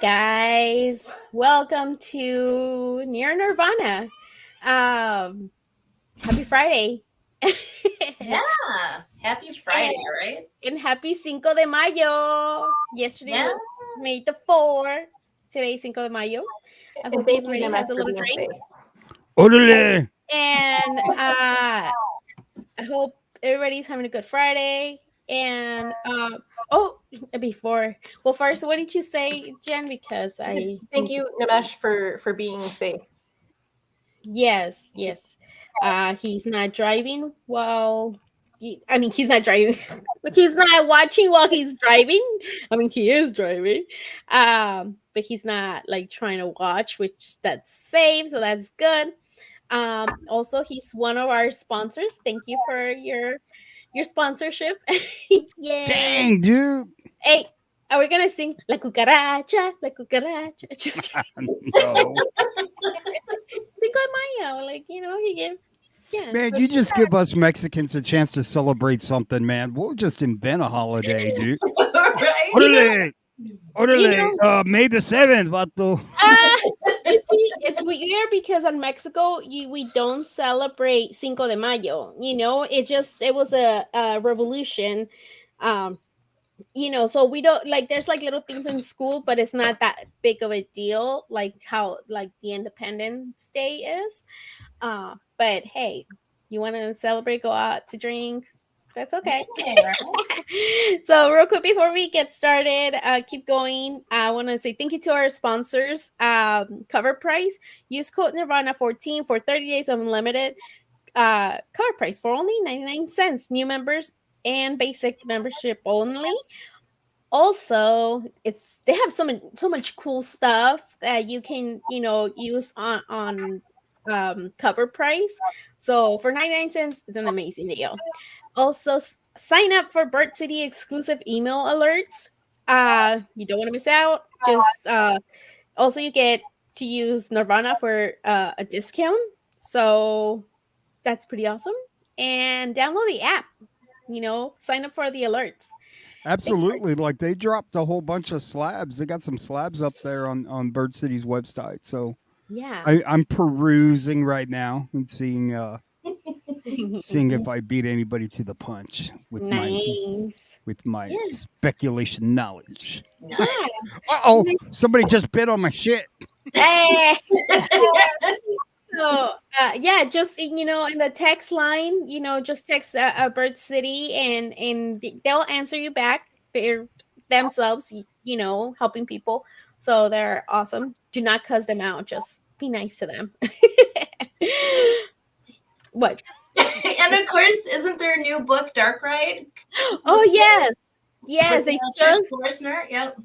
guys, welcome to Near Nirvana. Um, Happy Friday. Yeah. Happy Friday, right? And happy Cinco de Mayo. Yesterday Yeah. was May the 4th. Today's Cinco de Mayo. I hope Thank you, everybody has Nemesh, a for little being drink. safe. Orderly. And I hope everybody's having a good Friday. And first, what did you say, Jen? Because Thank you, Nemesh, for being safe. Yes. He's not driving while. He's not driving. He's not watching while he's driving. He is driving, but he's not like trying to watch, which that's safe, so that's good. Also, he's one of our sponsors. Thank you for your sponsorship. Yay! Dang, dude. Hey, are we gonna sing La Cucaracha? La Cucaracha. Just No. Cinco de Mayo, he gave. Yeah, Man, you just give us Mexicans a chance to celebrate something, man. We'll just invent a holiday, dude. Right? Orderly. Orderly. May the 7th, vato. You see, it's weird because in Mexico, we don't celebrate Cinco de Mayo. It was a revolution. So we don't there's little things in school, but it's not that big of a deal like how the Independence Day is. But hey, you want to celebrate, go out to drink, that's okay. Yeah, right? So real quick before we get started, keep going, I want to say thank you to our sponsors. Cover price, use code Nirvana 14 for 30 days of unlimited cover price for only 99 cents, new members and basic membership only. Also, they have so much cool stuff that you can use on cover price. So for 99 cents, it's an amazing deal. Also, sign up for Bird City exclusive email alerts. You don't want to miss out. Just also, you get to use Nirvana for a discount. So that's pretty awesome. And download the app. Sign up for the alerts. Absolutely. Like they dropped a whole bunch of slabs. They got some slabs up there on Bird City's website. So Yeah. I'm perusing right now and seeing if I beat anybody to the punch with Nice. my Yeah. speculation knowledge. Yeah. Uh-oh, somebody just bit on my shit. Hey. So yeah, just in the text line, just text Bird City and they'll answer you back. They're themselves, helping people. So they're awesome. Do not cuss them out. Just be nice to them. What? And of course, isn't there a new book, Dark Ride? Oh yes. Yes, they just Forstner. Yep.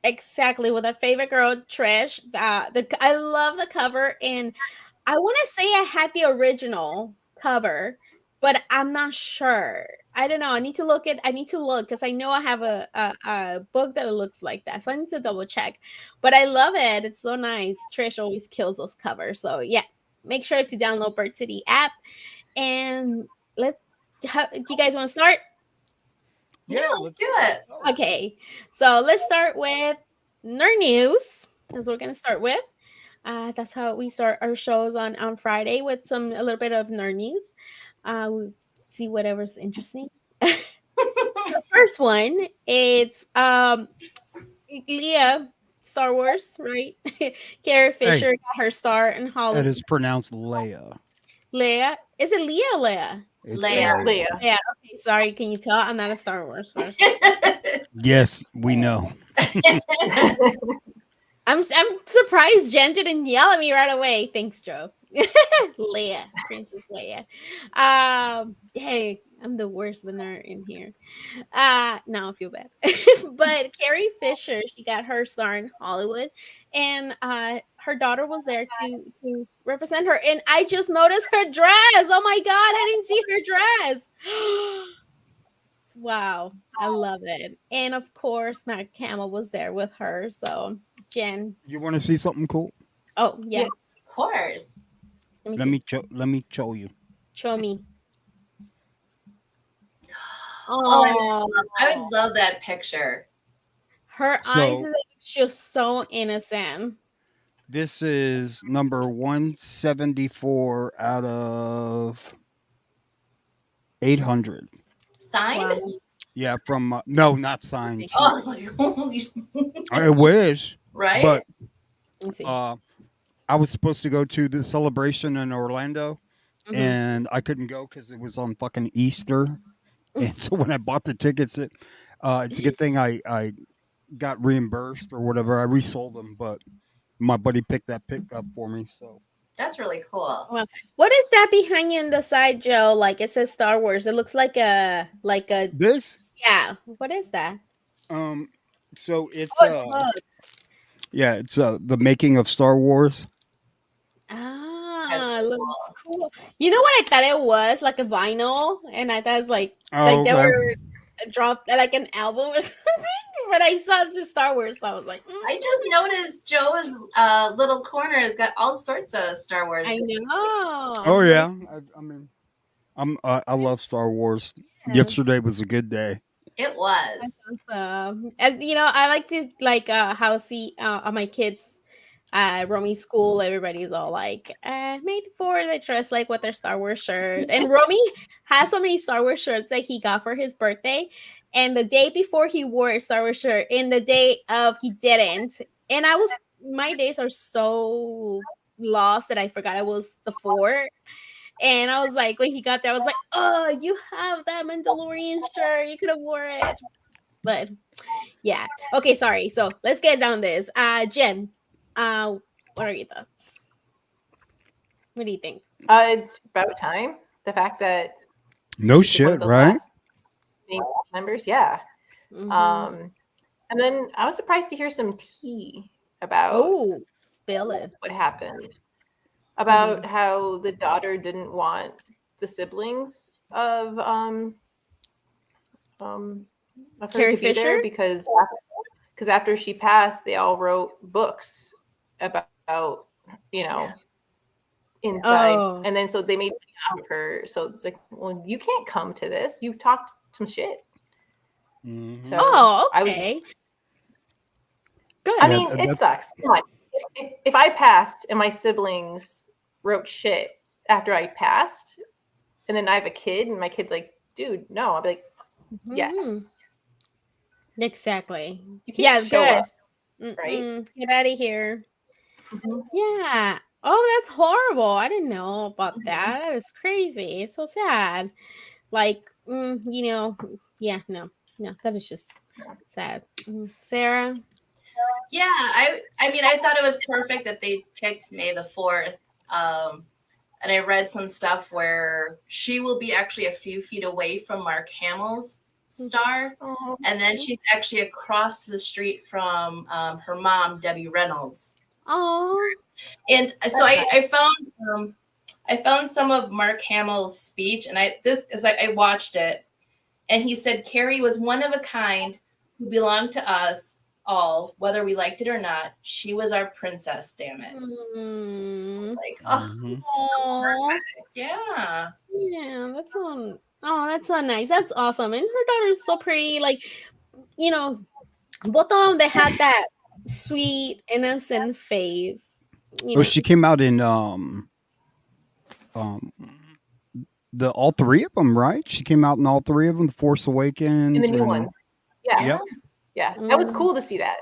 exactly with our favorite girl, Trish. I love the cover, and I want to say I had the original cover, but I'm not sure. I don't know. I need to look because I know I have a book that looks like that. So I need to double check. But I love it. It's so nice. Trish always kills those covers. So yeah, make sure to download Bird City app. And do you guys want to start? Yeah, let's do it. Okay. So let's start with nerd news. That's what we're gonna start with. That's how we start our shows on Friday with a little bit of nerd news. We see whatever's interesting. The first one, it's Leah, Star Wars, right? Carrie Fisher got her star in Hollywood. That is pronounced Leia. Leia, is it Leah or Leia? It's Leia. Yeah. Okay. Sorry. Can you tell I'm not a Star Wars person? Yes, we know. I'm surprised Jen didn't yell at me right away. Thanks, Joe. Leia, Princess Leia. Hey, I'm the worst nerd in here. Now I feel bad. But Carrie Fisher, she got her star in Hollywood, and her daughter was there to represent her. And I just noticed her dress. Oh my god, I didn't see her dress. Wow, I love it. And of course, Mark Hamill was there with her. So Jen. You want to see something cool? Oh yeah. Of course. Let me show you. Show me. Oh, I would love that picture. Her eyes are just so innocent. This is number 174 out of 800. Signed? Wow. Yeah, from no, not signed. Oh, I was like, holy I wish, right? but Let's see. I was supposed to go to the celebration in Orlando, Mhm. and I couldn't go because it was on fucking Easter. And so when I bought the tickets, it's a good thing I got reimbursed or whatever. I resold them, but my buddy picked that pick up for me. So That's really cool. Wow. What is that behind you in the side, Joe? Like it says Star Wars. It looks like a this, yeah. What is that? so it's Oh, it's a book. yeah, it's the making of Star Wars. Ah, looks cool. You know what I thought it was? Like a vinyl, and I thought it was like Oh, they okay. were dropped like an album or something. But I saw it's a Star Wars, so I was like, I just noticed Joe's little corner has got all sorts of Star Wars. I know. Oh yeah, I mean, I love Star Wars. Yes. Yesterday was a good day. It was. That's awesome. And I like to how see my kids Romy school, everybody's all like, May the 4th, they dress like with their Star Wars shirt. And Romy has so many Star Wars shirts that he got for his birthday. And the day before he wore a Star Wars shirt, and the day of he didn't. And my days are so lost that I forgot it was the 4th. And I was like, when he got there, I was like, oh, you have that Mandalorian shirt. You could have wore it. But yeah. Okay, sorry. So let's get down this. Jen, what are your thoughts? What do you think? About time. The fact that No she's one of shit, the right? last main members, yeah. Mhm. And then I was surprised to hear some tea about Spill it. what happened. About how the daughter didn't want the siblings of her Carrie to be there Fisher? because after she passed, they all wrote books about inside, Oh. and then so they made fun of her. So it's like, well, you can't come to this. You talked some shit. Mhm. So Oh, I okay. Good. I Yeah, mean, it sucks. Come on. If I passed and my siblings wrote shit after I passed, and then I have a kid, and my kid's like, dude, no. I'll be like, yes. Exactly. You can't show good. up, right? Get out of here. Mhm. Yeah. Oh, that's horrible. I didn't know about that. That is crazy. It's so sad. Like, yeah, no, that is just sad. Sarah? Yeah, I mean, I thought it was perfect that they picked May the 4th. And I read some stuff where she will be actually a few feet away from Mark Hamill's star. And then she's actually across the street from her mom, Debbie Reynolds. Oh. And so I found some of Mark Hamill's speech, and I watched it, and he said Carrie was one of a kind who belonged to us all, whether we liked it or not. She was our princess, damn it. Like, yeah. Yeah, that's so nice. That's awesome. And her daughter's so pretty. Like, both of them, they had that sweet, innocent face. She came out in the all three of them, right? She came out in all three of them, The Force Awakens, in the new ones. Yeah. Yep. That was cool to see that.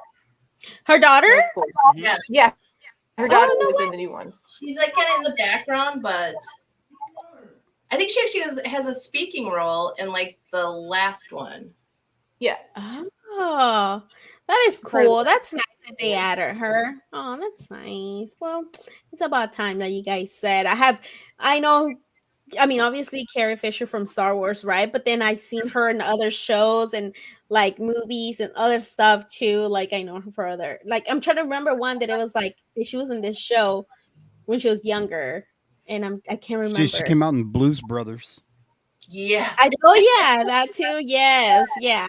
Her daughter? That was cool. Yeah. Her daughter was way. in the new ones. She's like kind of in the background, but I think she actually has a speaking role in like the last one. Yeah. Oh, that is cool. That's nice that they added her. Oh, that's nice. Well, it's about time that you guys said. I mean, obviously Carrie Fisher from Star Wars, right? But then I've seen her in other shows and like movies and other stuff too. Like I know her for other, like I'm trying to remember one that it was like she was in this show when she was younger, and I can't remember. She came out in Blues Brothers. Yeah. Yeah, that too. Yes, yeah.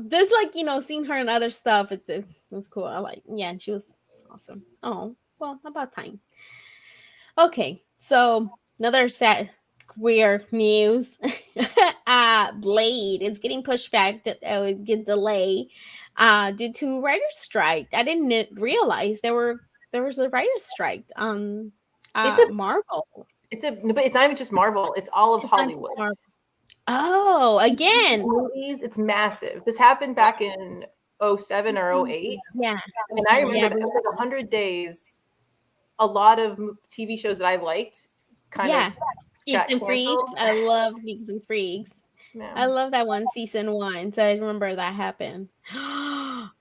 Just like seeing her in other stuff, it was cool. And she was awesome. Oh, well, about time. Okay, so another sad weird news. Blade is getting pushed back to get delayed due to writer's strike. I didn't realize there was a writer's strike on Marvel. But it's not even just Marvel. It's all of Hollywood. Oh, again. Movies, it's massive. This happened back in 07 or 08. Yeah. And I remember it was like 100 days. A lot of TV shows that I liked kind of Geeks and Freaks. I love Geeks and Freaks. Yeah. I love that one, season 1. So I remember that happened.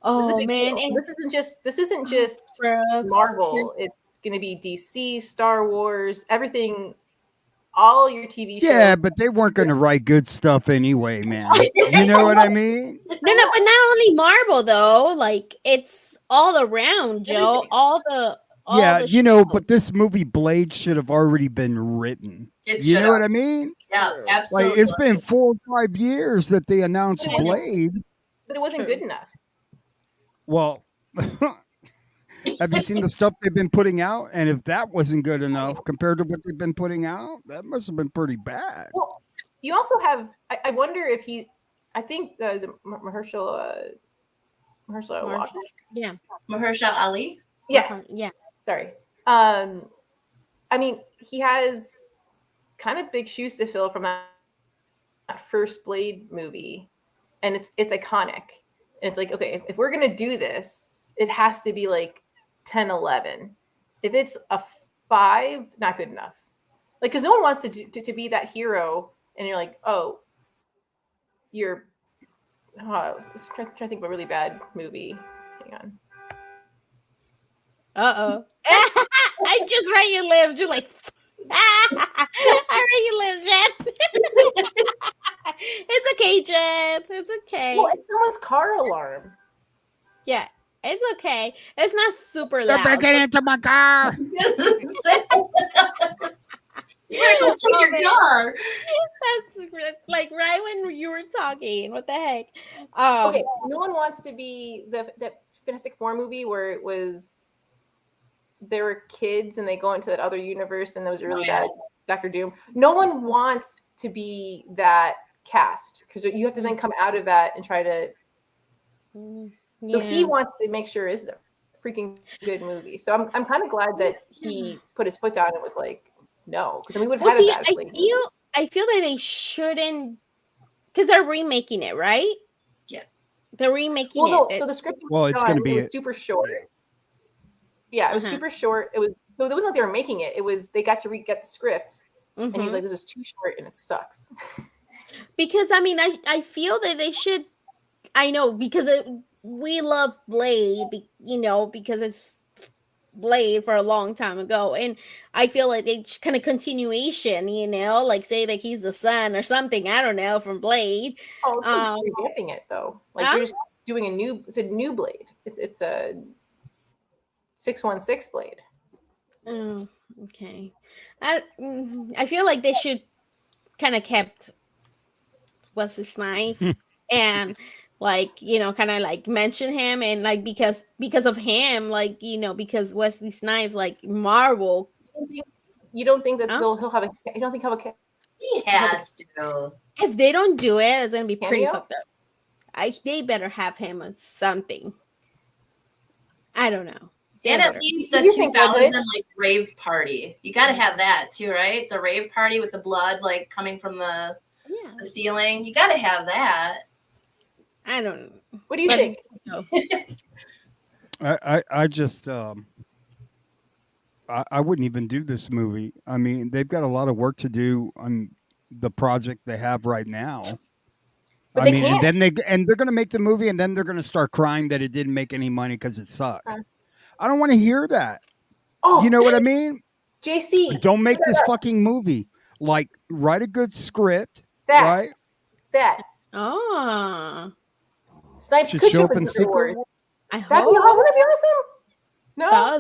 Oh man, this isn't just Marvel. It's gonna be DC, Star Wars, everything, all your TV shows. Yeah, but they weren't gonna write good stuff anyway, man. You know what I mean? No, but not only Marvel though. Like it's all around, Joe. All the but this movie Blade should have already been written. You know what I mean? Yeah, absolutely. Like it's been 4 or 5 years that they announced Blade, but it wasn't good enough. Well, have you seen the stuff they've been putting out? And if that wasn't good enough compared to what they've been putting out, that must have been pretty bad. Well, you also have. I wonder if I think that was Mahershala. Yeah, Mahershala Ali. Yes. Yeah. Sorry. I mean, he has kind of big shoes to fill from that first Blade movie, and it's iconic. And it's like, okay, if we're gonna do this, it has to be like 10, 11. If it's a 5, not good enough. Like, because no one wants to be that hero, and you're like, oh, I was trying to think of a really bad movie. Hang on. I just read your lips. You're like, I read your lips, Jen. It's okay, Jen. It's okay. Well, it's someone's car alarm. Yeah, it's okay. It's not super They're loud. breaking into my car. You better go check your car. That's like right when you were talking. What the heck? Okay, no one wants to be the Fantastic Four movie where it was there were kids and they go into that other universe and there was a really bad Doctor Doom. No one wants to be that cast because you have to then come out of that and try to. So he wants to make sure it's a freaking good movie. So I'm kind of glad that he put his foot down and was like, no, because we would have had a bad Blade. I feel that they shouldn't, because they're remaking it, right? Yeah, they're remaking it. No, so the script. It's going to be super short. Yeah, it was super short. It was so it wasn't like they were making it. It was they got to get the script, and he's like, "This is too short, and it sucks." Because I mean, I feel that they should. I know because we love Blade, because it's Blade for a long time ago, and I feel like they kind of continuation, like say that he's the son or something. I don't know from Blade. Oh, you're just revamping it though. Like you're just doing it's a new Blade. It's a 616 Blade. Oh, okay. I feel like they should kind of kept Wesley Snipes and kind of like mention him and like because of him, because Wesley Snipes, like Marvel. You don't think that he'll have a? You don't think he'll have a? He has to. If they don't do it, it's gonna be pretty fucked up. They better have him on something. I don't know. And at least the 2000 rave party. You got to have that too, right? The rave party with the blood coming from the ceiling. You got to have that. I don't know. What do you think? I just I wouldn't even do this movie. I mean, they've got a lot of work to do on the project they have right now. But and they're going to make the movie, and then they're going to start crying that it didn't make any money because it sucked. I don't want to hear that. Oh, you know what I mean? JC. Don't make this fucking movie. Like, write a good script. Right? That. Oh. Snipes could show up in Secret Wars. I hope. Wouldn't that be awesome? No. I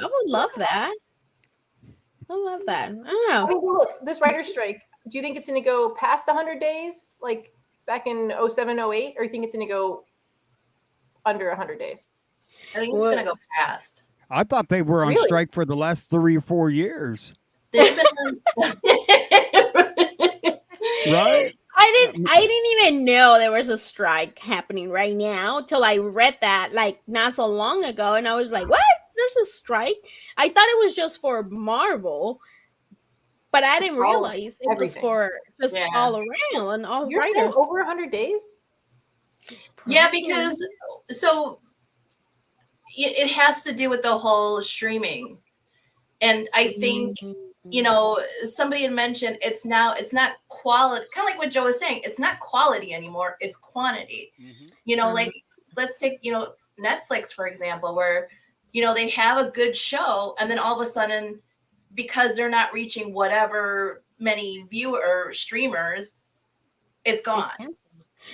would love that. I love that. I don't know. I mean, look, this writer's strike, do you think it's going to go past 100 days, like back in 07, 08, or you think it's going to go under 100 days? I think it's going to go past. I thought they were on strike for the last 3 or 4 years. They've been Right? I didn't even know there was a strike happening right now till I read that like not so long ago, and I was like, "What? There's a strike?" I thought it was just for Marvel, but I didn't realize it was for just all around, all You're saying writers. over 100 days? Yeah, because so it has to do with the whole streaming, and I think somebody had mentioned it's not quality, kind of like what Joe was saying. It's not quality anymore, it's quantity. Like let's take Netflix for example, where they have a good show, and then all of a sudden, because they're not reaching whatever many viewer streamers, it's gone.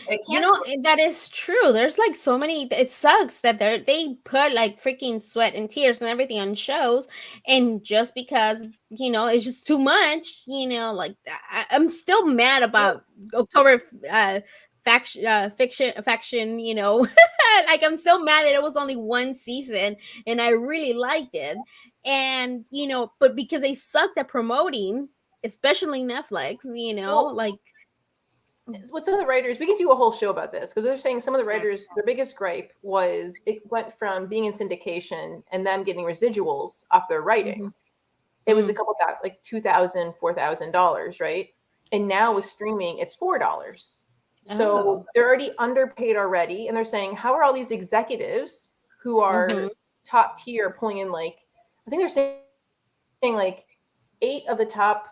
That is true. There's like so many. It sucks that they put like freaking sweat and tears and everything on shows, and just because it's just too much. Like I'm still mad about October faction. Like I'm still mad that it was only one season, and I really liked it. And but because they sucked at promoting, especially Netflix. Like. With some of the writers, we can do a whole show about this because they're saying some of the writers, their biggest gripe was it went from being in syndication and them getting residuals off their writing. It was a couple like $2,000, $4,000, right? And now with streaming, it's $4. So they're already underpaid already, and they're saying, how are all these executives who are top tier pulling in I think they're saying like 8 of the top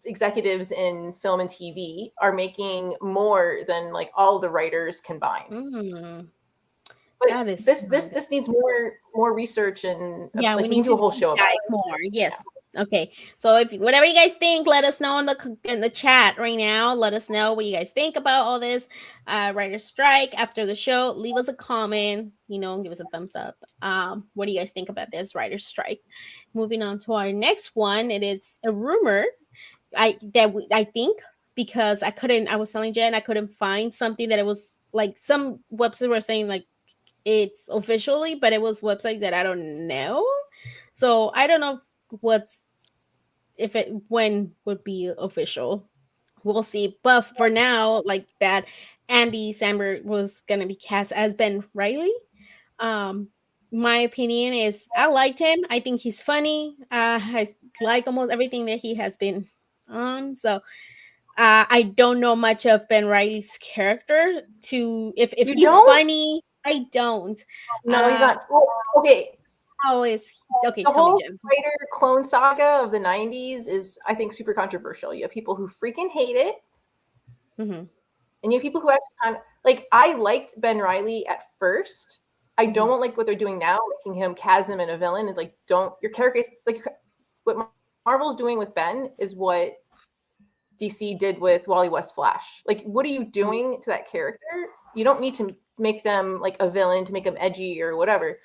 executives in film and TV are making more than like all the writers combined. But this needs more research, and we need to do a whole show about it. More. Yes. Yeah. Okay. So if whatever you guys think, let us know in the chat right now. Let us know what you guys think about all this writer strike after the show. Leave us a comment. Give us a thumbs up. What do you guys think about this writer strike? Moving on to our next one. It is a rumor. I think because I was telling Jen I couldn't find something that it was like some websites were saying like it's officially, but it was websites that I don't know. So I don't know when would be official. We'll see. But for now, like that Andy Samberg was gonna be cast as Ben Reilly. My opinion is I liked him. I think he's funny. I like almost everything that he has been on. So I don't know much of Ben Reilly's character if he's funny. I don't. No, he's not. Okay. How is okay? The tell whole me, Jen. Spider clone saga of the 90s is, I think, super controversial. You have people who freaking hate it, and you have people who actually kind of like. I liked Ben Reilly at first. I don't like what they're doing now, making him chasm and a villain. It's like, your character like what Marvel's doing with Ben is what DC did with Wally West Flash. Like, what are you doing to that character? You don't need to make them like a villain to make them edgy or whatever.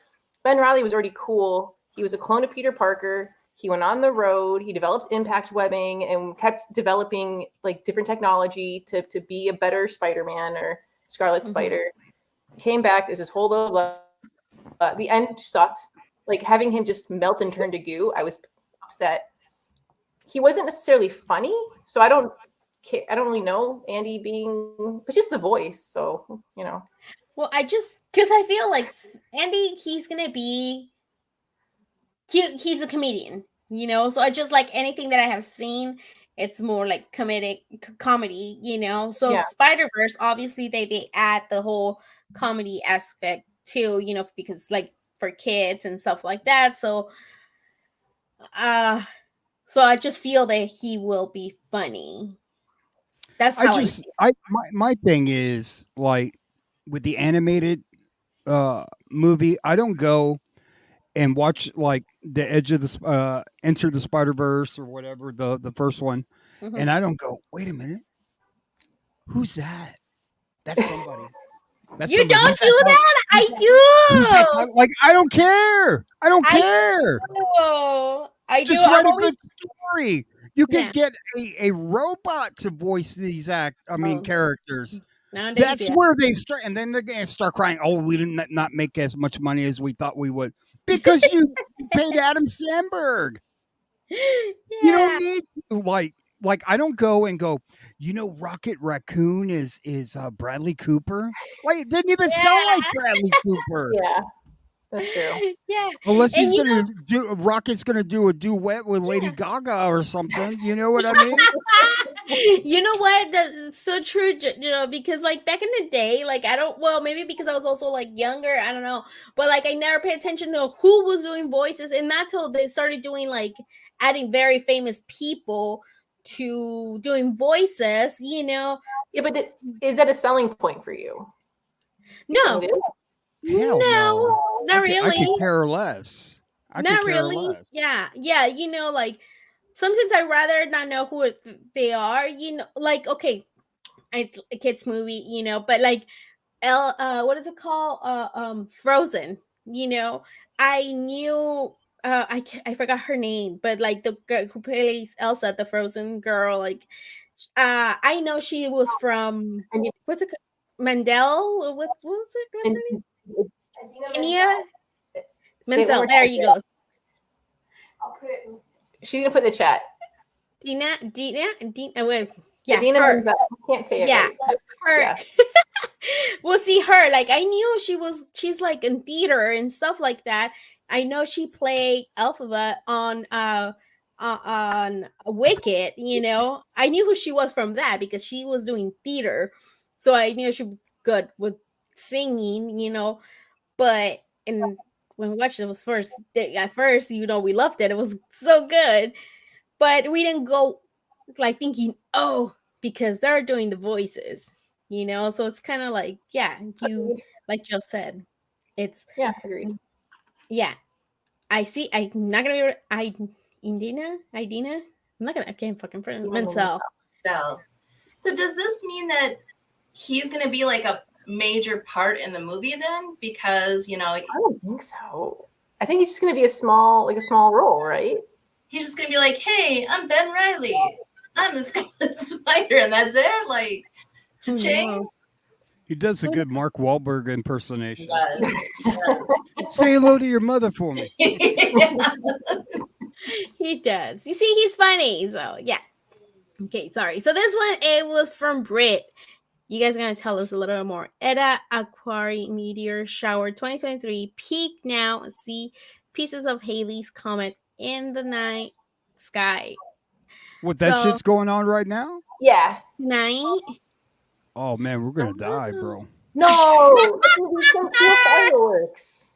Ben Reilly was already cool. He was a clone of Peter Parker. He went on the road. He developed impact webbing and kept developing like different technology to be a better Spider-Man or Scarlet Spider. Came back. There's this whole little the end sucked. Like having him just melt and turn to goo, I was upset. He wasn't necessarily funny, so I don't really know Andy being, but just the voice. So Well, because I feel like Andy, he's gonna be he's a comedian, So I just like anything that I have seen. It's more like comedy, So Spider-Verse, obviously they add the whole comedy aspect too, because like for kids and stuff like that. So I just feel that he will be funny. That's how my thing is like with the animated movie, I don't go and watch like the Edge of the Enter the Spider-Verse or whatever the first one, and I don't go, wait a minute, who's that? That's somebody. You don't do that? I do. Like I don't care. I don't care. I just do. write a good story. You can get a robot to voice these characters. Nowadays, that's where they start, and then they're gonna start crying. Oh, we did not make as much money as we thought we would because you paid Adam Sandberg. You don't need to, like I don't go and go, Rocket Raccoon is Bradley Cooper. Like it didn't even sound like Bradley Cooper. Yeah, that's true. Yeah. Unless he's And you gonna do Rocket's gonna do a duet with Lady Gaga or something. You know what I mean? You know what? That's so true. Because like back in the day, like maybe because I was also like younger, I don't know, but like I never paid attention to who was doing voices, and not till they started doing like adding very famous people to doing voices. Yeah, but is that a selling point for you? No, It is? Hell no. not I really. could care less. Not really. Less. Yeah. Like sometimes I'd rather not know who they are. Like okay, a kids movie, but like what is it called? Frozen. I knew. I forgot her name, but like the girl who plays Elsa, the Frozen girl, like I know she was from what's it? Mandel. What was it? What's her name? Ania Menzel. There you go. I'll put it. She's gonna put in the chat. Dina. Wait, yeah, Dina her. Menzel. I can't say it. Yeah, right. her. Yeah. We'll see her. Like I knew she's like in theater and stuff like that. I know she played Alphabet on Wicked. I knew who she was from that because she was doing theater, so I knew she was good with singing. But when we watched it was at first, we loved it. It was so good, but we didn't go like thinking, oh, because they're doing the voices. So it's kind of like, you like just said, it's agreed. Yeah, I see. I'm not gonna be Idina. I can't fucking pronounce Menzel. So does this mean that he's gonna be like a major part in the movie then? Because I don't think so. I think he's just gonna be a small role, right? He's just gonna be like, hey, I'm Ben Reilly. I'm the Scarlet Spider, and that's it. Like, cha-ching. He does a good Mark Wahlberg impersonation. He does. Say hello to your mother for me. He does. You see, he's funny. So yeah. Okay, sorry. So this one, it was from Brit. You guys are gonna tell us a little bit more. Edda Aquari Meteor Shower 2023. Peek now and see pieces of Halley's Comet in the night sky. What, that shit's going on right now? Yeah. Tonight. Oh man, we're gonna die, bro. No, some cool fireworks.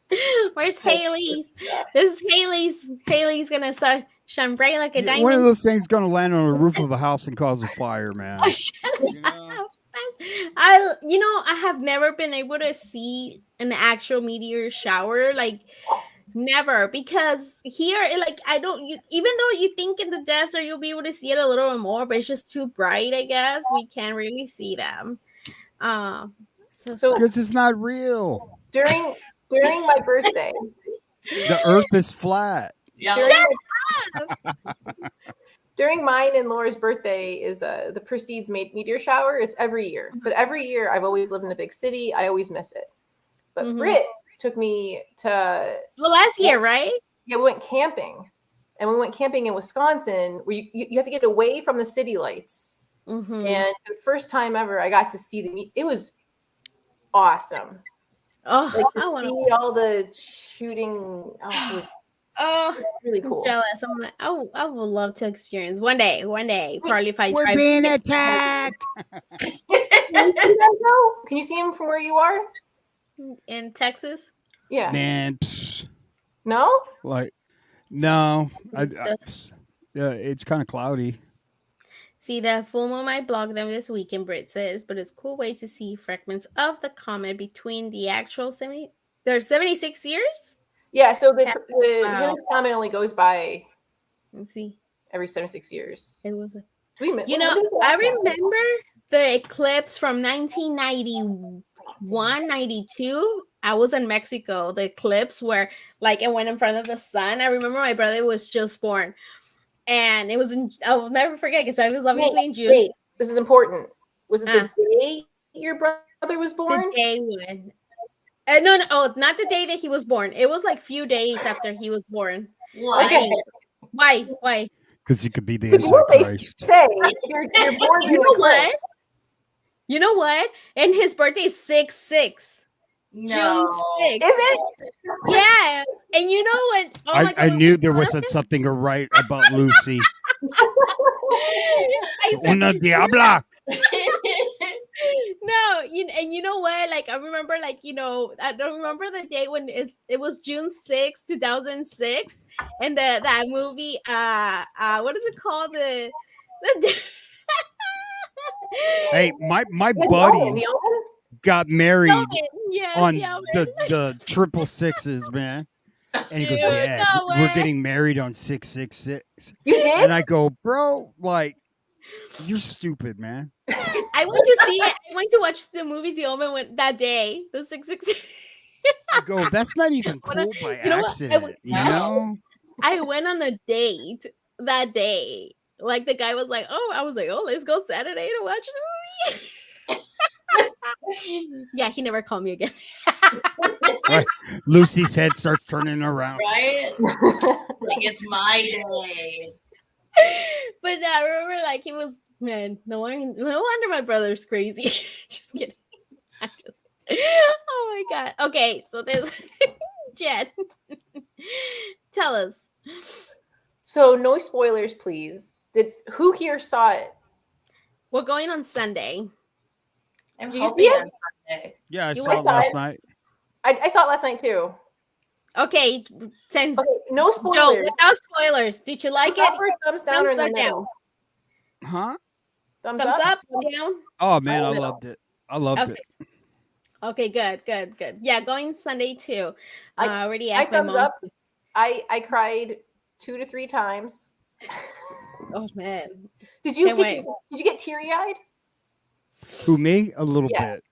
Where's Haley's? This is Haley's gonna start shine bright like a diamond. One of those things gonna land on the roof of a house and cause a fire, man. Oh, shut up. I have never been able to see an actual meteor shower, like never, because here, like even though you think in the desert you'll be able to see it a little bit more, but it's just too bright. I guess we can't really see them. So because it's not real. During my birthday, the Earth is flat. Yeah. During mine and Laura's birthday is the Proceeds Meteor Shower. It's every year, but every year I've always lived in a big city. I always miss it. But Britt took me to last year, right? Yeah, we went camping, and we went camping in Wisconsin, where you have to get away from the city lights. Mm-hmm. And the first time ever, I got to see it was awesome. Oh, like to see all the shooting. Oh, really cool. I'm jealous. I would love to experience one day. Probably if I We're being attacked. Can you see him from where you are? In Texas? Yeah. Man. No? Like, no. It's kind of cloudy. See, the full moon might block them this weekend, Britt says, but it's a cool way to see fragments of the comet between the actual 76 years? Yeah, so the Halley's Comet only goes by, let's see, every 76 years. It was I remember the eclipse from 1991, 92. I was in Mexico, the eclipse where like it went in front of the sun. I remember my brother was just born. And it was I will never forget because I was obviously in June. Wait, this is important. Was it the day your brother was born? The day when. No, not the day that he was born. It was like few days after he was born. What? Okay. Why? Why? Because he could be the But you know what they Antichrist. say? You're born in You know what? eclipse. You know what? And his birthday is 6/6. No. June 6th. Is it? Yeah. And you know what? Oh my God. I knew there was something right about Lucy. I said, Una diabla. no, and you know what? Like I remember, like I don't remember the date when it was June 6th, 2006, and that movie. What is it called? The Hey, my The buddy Omen. got married Yes, on yeah, the 666, man. And he goes, Dude, yeah, no we're way. getting married on 666. You did? And I go, bro, like, you're stupid, man. I went to see it. I went to watch the movie The Omen that day. The 666. I go, that's not even When I- cool by you know what? accident, you know? I went on a date that day. Like the guy was like, "Oh," I was like, "Oh, let's go Saturday to watch the movie." Yeah, he never called me again. Right. Lucy's head starts turning around. Right? Like it's my day. But I remember, like he was, man. No wonder my brother's crazy. Just kidding. Oh my God. Okay, so there's Jen. Tell us. So no spoilers, please. Who here saw it? We're going on Sunday. I'm Did you hoping see it? on Sunday. Yeah, I You saw went it last outside? night. I saw it last night too. Okay, since Okay, no Joe, spoilers. without spoilers, did you like Thumbs it? up or thumbs down or in Thumbs the up, middle? down. Huh? Thumbs Thumbs up? up, down. Oh, man, I middle. loved it. I loved Okay. it. Okay, good. Yeah, going Sunday too. I already I asked my thumbs mom. up. I cried 2 to 3 times. Oh man, Did you Can't wait. get teary eyed? Who, me? A little Yeah. bit.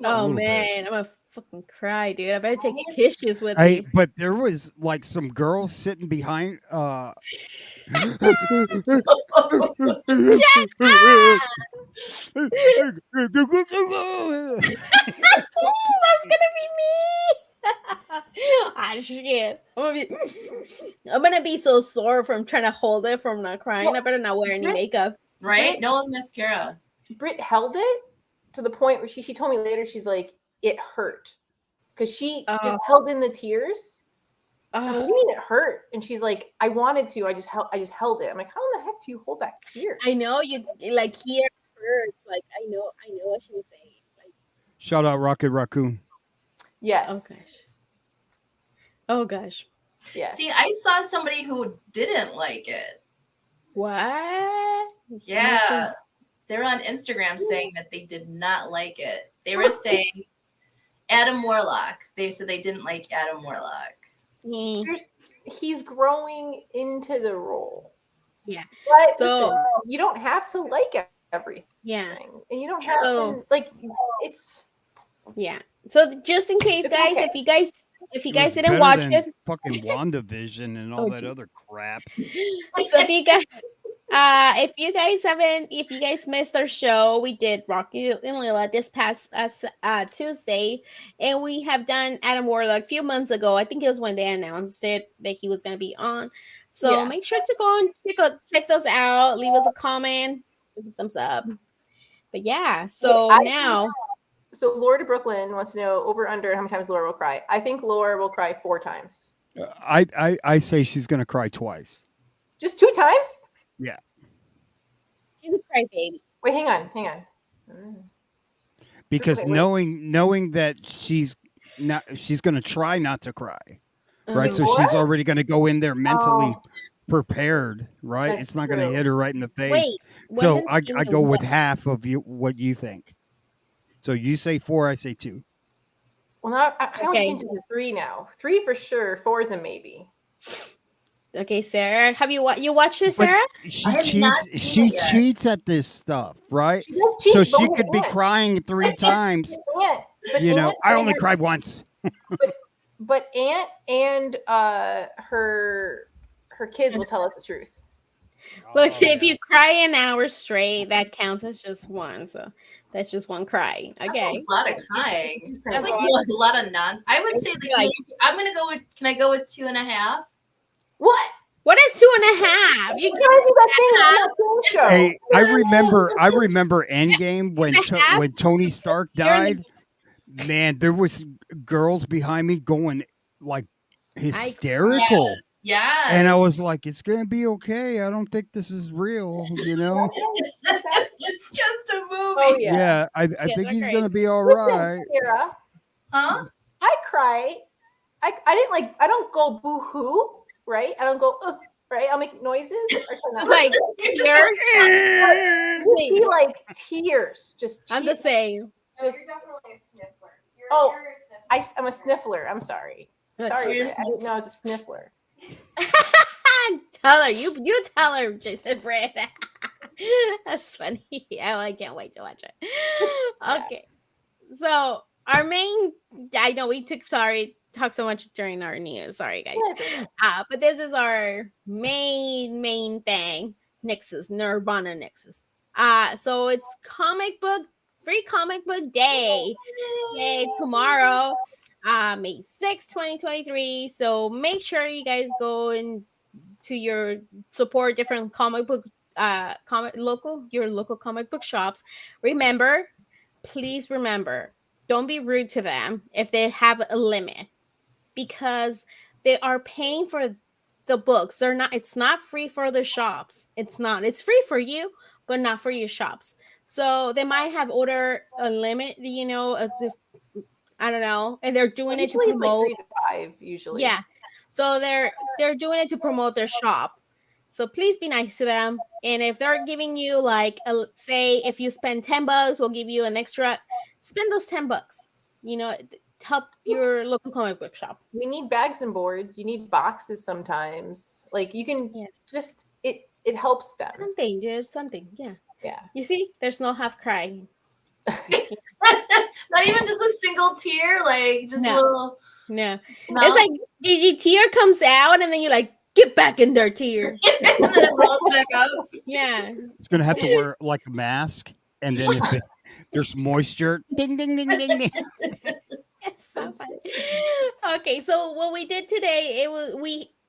oh little bit. man, I'm gonna fucking cry, dude. I better take Right? tissues with Hey, me. but there was like some girls sitting behind That's gonna be me. Ah, shit. I'm gonna be so sore from trying to hold it from not crying. I better not wear any Right. makeup. Right? Right? No mascara. Britt held it to the point where she told me later, she's like, it hurt. Because she just held in the tears. I'm like, what do you mean it hurt? And she's like, I wanted to. I just held it. I'm like, how in the heck do you hold back tears? I know you like here hurts. Like I know what she was saying. Like, Shout out Rocket Raccoon. Yes. oh gosh. Yes. See, I saw somebody who didn't like it. What? Yeah. They're on Instagram saying that they did not like it. They were saying Adam Warlock. They said they didn't like Adam Warlock. He's growing into the role. Yeah. But So- listen, you don't have to like everything. Yeah. And you don't have to like it's Yeah. So just in case, It's guys, okay. if you It guys was didn't better watch than it, fucking WandaVision and all Oh, that geez. other crap. so if you guys missed our show, we did Rocky and Lila this past Tuesday, and we have done Adam Warlock a few months ago. I think it was when they announced it that he was going to be on. So Yeah. make sure to go and check those out. Leave us a comment, give us a thumbs up. But yeah, so now So Laura to Brooklyn wants to know over under how many times Laura will cry. I think Laura will cry 4 times. I say she's gonna cry twice. Just 2 times? she's a crybaby. Wait, hang on. Because Okay, wait. knowing that she's gonna try not to cry. Right. So Laura? she's already gonna go in there mentally prepared, right? That's It's not gonna true. hit her right in the face. Wait. So when I did go with what? half of what you think. So you say 4, I say 2. Well, now I kind of Okay. into the 3 now. 3 for sure. 4 is a maybe. Okay, Sarah, have you watched this, But Sarah? She I have not cheats. seen She it yet. cheats at this stuff, right? She does cheat, So but she with could be Aunt. crying 3 times. Aunt, but You know, Aunt I and only her- cried once. But Aunt and her kids will tell us the truth. Look, Oh, if yeah. you cry an hour straight, that counts as just one. So that's just one cry. That's Okay. a lot of crying. That's like That's a lot of nonsense. I would say Like- I'm gonna go with. Can I go with 2.5? What? What is 2.5? You You gotta do that thing on that game show. Hey, I remember Endgame when It's a half. when Tony Stark You're in the- died. Man, there was girls behind me going like hysterical. Yes. And I was like, it's gonna be okay. I don't think this is real, you know. It's just a movie. Oh yeah. Yeah, I Kids think are he's crazy. gonna be all Listen, right. Sarah, Huh? I cry. I didn't like. I don't go boo hoo, right? I don't go right. I'll make noises. Or It's like tears. It'd be like tears, just I'm the tears. same. Just You're definitely a sniffler. Oh, You're a sniffler. I'm a sniffler. I'm sorry. Sorry, I didn't know I was a sniffler. Tell her. You tell her, Jason Brand. That's funny. I can't wait to watch it. Yeah. Okay. So our main, I know we talked so much during our news. Sorry, guys. But this is our main thing. Nexus, Nirvana Nexus. So it's free comic book day. Yay, tomorrow. May 6th, 2023. So make sure you guys go and to your support different comic book your local comic book shops. Please remember, don't be rude to them if they have a limit, because they are paying for the books. It's not free for the shops. It's free for you, but not for your shops. So they might have order a limit, I don't know, and they're doing it to Usually it's promote. like 3 to 5 usually. Yeah. So they're doing it to promote their shop. So please be nice to them. And if they're giving you say if you spend $10, we'll give you an extra. Spend those $10. Help your local comic book shop. We need bags and boards. You need boxes sometimes. Like you can just it helps them. Something. Yeah. Yeah. You see, there's no half cry. Not even just a single tear, like just a little. No. No? It's like your tear comes out and then you're like, get back in there, tear. And then it rolls back up. Yeah. It's gonna have to wear like a mask, and then if there's moisture, ding ding ding ding ding. It's so funny. Okay, so what we did today,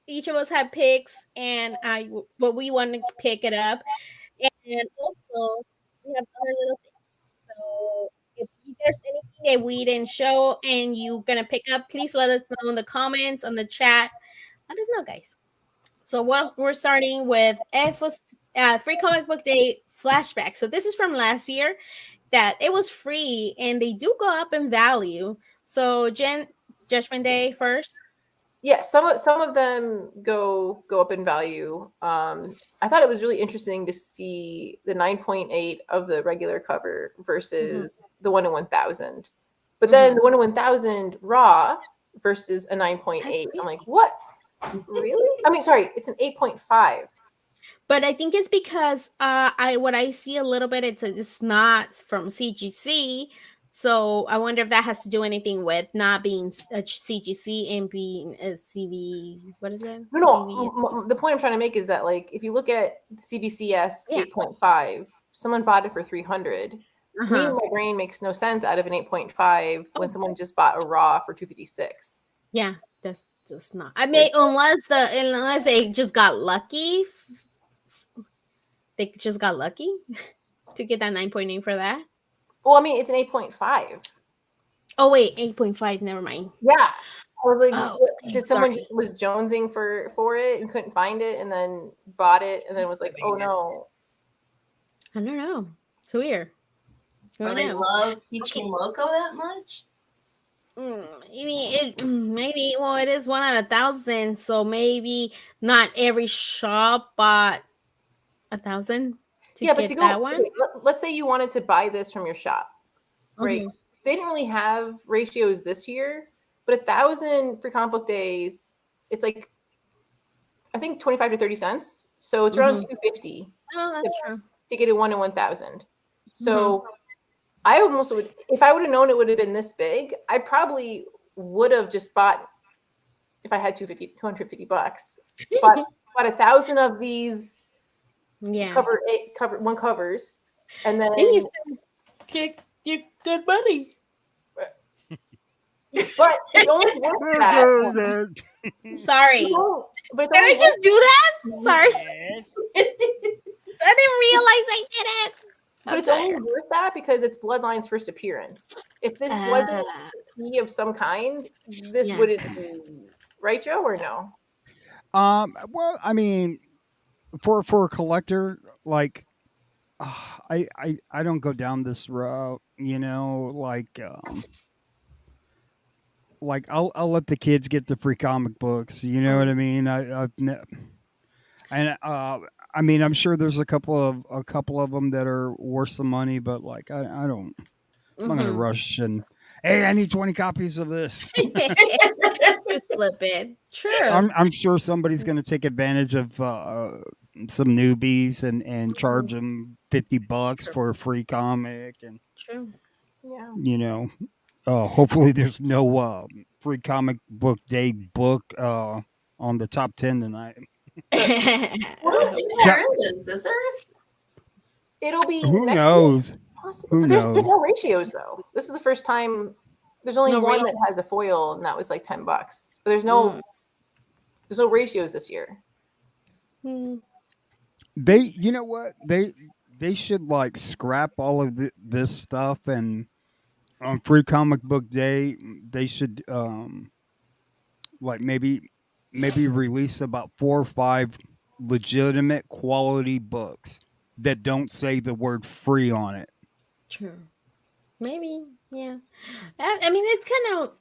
each of us had picks, and what we want to pick it up, and also we have other little things. So if there's anything that we didn't show and you're gonna pick up, please let us know in the comments, on the chat. Let us know, guys. So we're starting with Free Comic Book Day flashback. So this is from last year. That it was free and they do go up in value. So Jen, Judgment Day first. Yeah, some of them go up in value. I thought it was really interesting to see the 9.8 of the regular cover versus the 1 in 1,000. But then the 1 in 1,000 raw versus a 9.8. I'm like, what? Really? I mean, sorry, it's an 8.5. But I think it's because what I see a little bit, it's not from CGC. So I wonder if that has to do anything with not being a CGC and being a CV. What is it? No. The point I'm trying to make is that, like, if you look at CBCS 8.5, someone bought it for 300. To me, my brain makes no sense out of an 8.5 when someone just bought a raw for 256. Yeah, that's just not. I mean, unless they just got lucky. They just got lucky to get that 9.8 for that. Well, I mean, it's an 8.5. Oh wait, 8.5. Never mind. Yeah, I was like, did someone sorry. was jonesing for it and couldn't find it, and then bought it, and then was like, oh no. I don't know. It's weird. Or they love Teaching Loco that much? Maybe. Well, it is 1 out of 1,000, so maybe not every shop bought 1,000 to get that one. Okay, let's say you wanted to buy this from your shop, right? They didn't really have ratios this year, but 1,000 free comic book days, it's like I think 25 to 30 cents. So it's around $2.50. Oh, that's true. To get a 1 in 1,000. So I almost would, if I would have known it would have been this big, I probably would have just bought, if I had $250, bought 1,000 of these. Yeah. One covers, and then you get good money. But But it's only worth that. Sorry. No, but it's Did I only just do that? Sorry. Yes. I didn't realize I did it. But it's only worth that because it's Bloodline's first appearance. If this wasn't he of some kind, this Yeah. wouldn't be right, Joe, or no? Well, I mean, for a collector, like, I don't go down this route, like I'll let the kids get the free comic books. You know what I mean? I mean, I'm sure there's a couple of them that are worth some money, but like I don't. I'm not gonna rush and hey, I need 20 copies of this. Just flip it. True. I'm sure somebody's gonna take advantage of some newbies and charge them $50 for a free comic, and True. Yeah. Hopefully there's no free comic book day book on the top 10 tonight. I don't think there is there? It'll be Who next knows? week, possibly. Who But there's knows? no ratios though. This is the first time. There's only No one real- that has a foil, and that was like $10. But there's no ratios this year. They, you know what? They should like scrap all of this stuff, and on free comic book day they should like maybe release about 4 or 5 legitimate quality books that don't say the word free on it. True. Maybe. Yeah. I mean, it's kind of,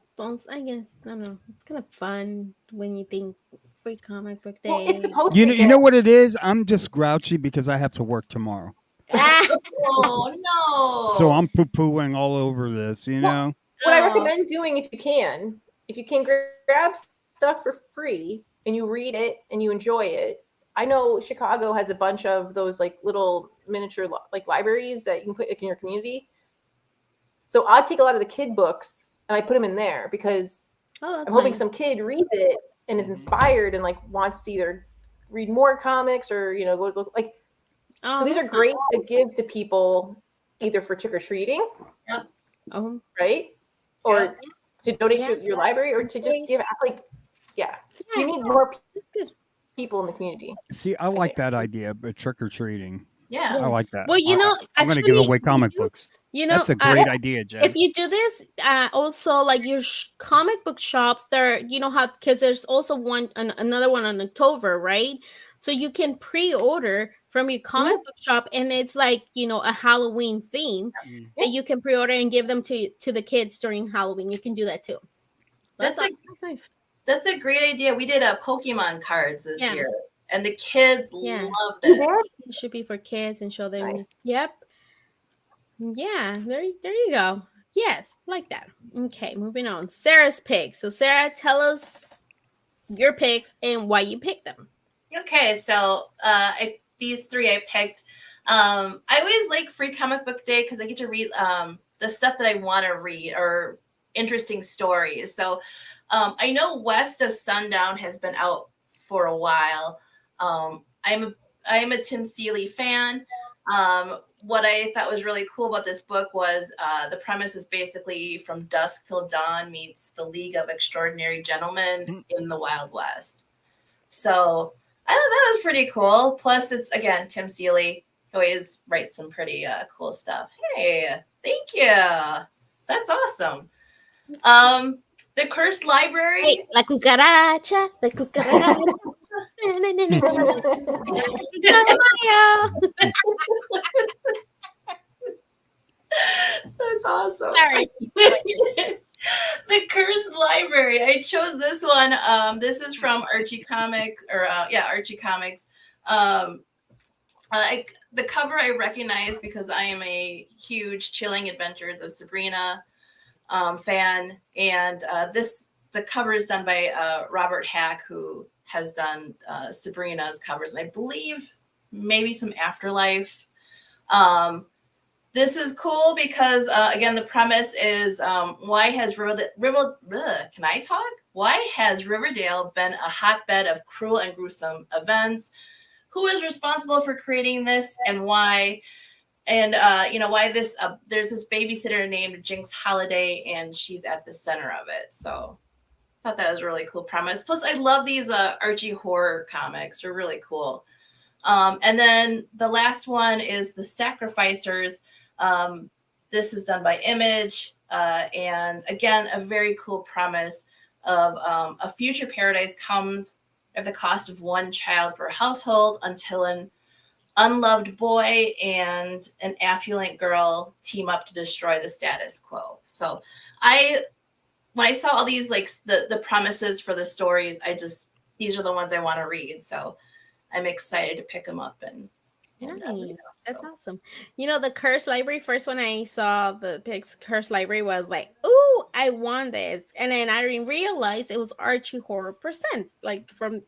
I guess, I don't know. It's kind of fun when you think free comic book day. Well, it's supposed You to know, get you know what it is? I'm just grouchy because I have to work tomorrow. Oh no! So I'm poo-pooing all over this, you know? what I recommend doing if you can grab stuff for free and you read it and you enjoy it. I know Chicago has a bunch of those like little miniature like libraries that you can put in your community. So I take a lot of the kid books and I put them in there because I'm hoping some kid reads it and is inspired and like wants to either read more comics or go look like. So these are great to give to people either for trick or treating, right, or to donate to your library, or to just give like, you need more people in the community. See, I like that idea, but trick or treating. Yeah, I like that. Well, I'm going to give away comic books. That's a great idea, Jen. If you do this, also like your comic book shops, there, because there's also another one on October, right? So you can pre-order from your comic book shop, and it's like a Halloween theme that you can pre-order and give them to the kids during Halloween. You can do that too. That's nice. That's a great idea. We did Pokemon cards this year, and the kids loved it. It should be for kids and show them. Nice. Yep. Yeah, there you go. Yes, like that. Okay, moving on. Sarah's picks. So Sarah, tell us your picks and why you picked them. Okay, so these 3 I picked. I always like free comic book day because I get to read the stuff that I want to read or interesting stories. So I know West of Sundown has been out for a while. I am a Tim Seeley fan. What I thought was really cool about this book was the premise is basically from dusk till dawn meets the League of Extraordinary Gentlemen in the Wild West. So I thought that was pretty cool. Plus, it's, again, Tim Seeley. He always writes some pretty cool stuff. Hey, thank you. That's awesome. The Cursed Library. Wait, la cucaracha. That's awesome. Sorry. The Cursed Library. I chose this one. This is from Archie Comics, Archie Comics. The cover I recognize because I am a huge Chilling Adventures of Sabrina fan, and the cover is done by Robert Hack, who has done Sabrina's covers, and I believe maybe some Afterlife. This is cool because, again, the premise is why has Riverdale been a hotbed of cruel and gruesome events? Who is responsible for creating this and why? And why this there's this babysitter named Jinx Holiday, and she's at the center of it. So I thought that was a really cool premise. Plus, I love these Archie horror comics. They're really cool. And then the last one is The Sacrificers. This is done by Image. And again, a very cool premise of a future paradise comes at the cost of one child per household until an unloved boy and an affluent girl team up to destroy the status quo. So when I saw all these, like the premises for the stories, these are the ones I want to read. So I'm excited to pick them up and nice. That's awesome. The Curse Library, first when I saw the Pix Curse Library was like, ooh, I want this. And then I didn't realize it was Archie Horror Presents. Like from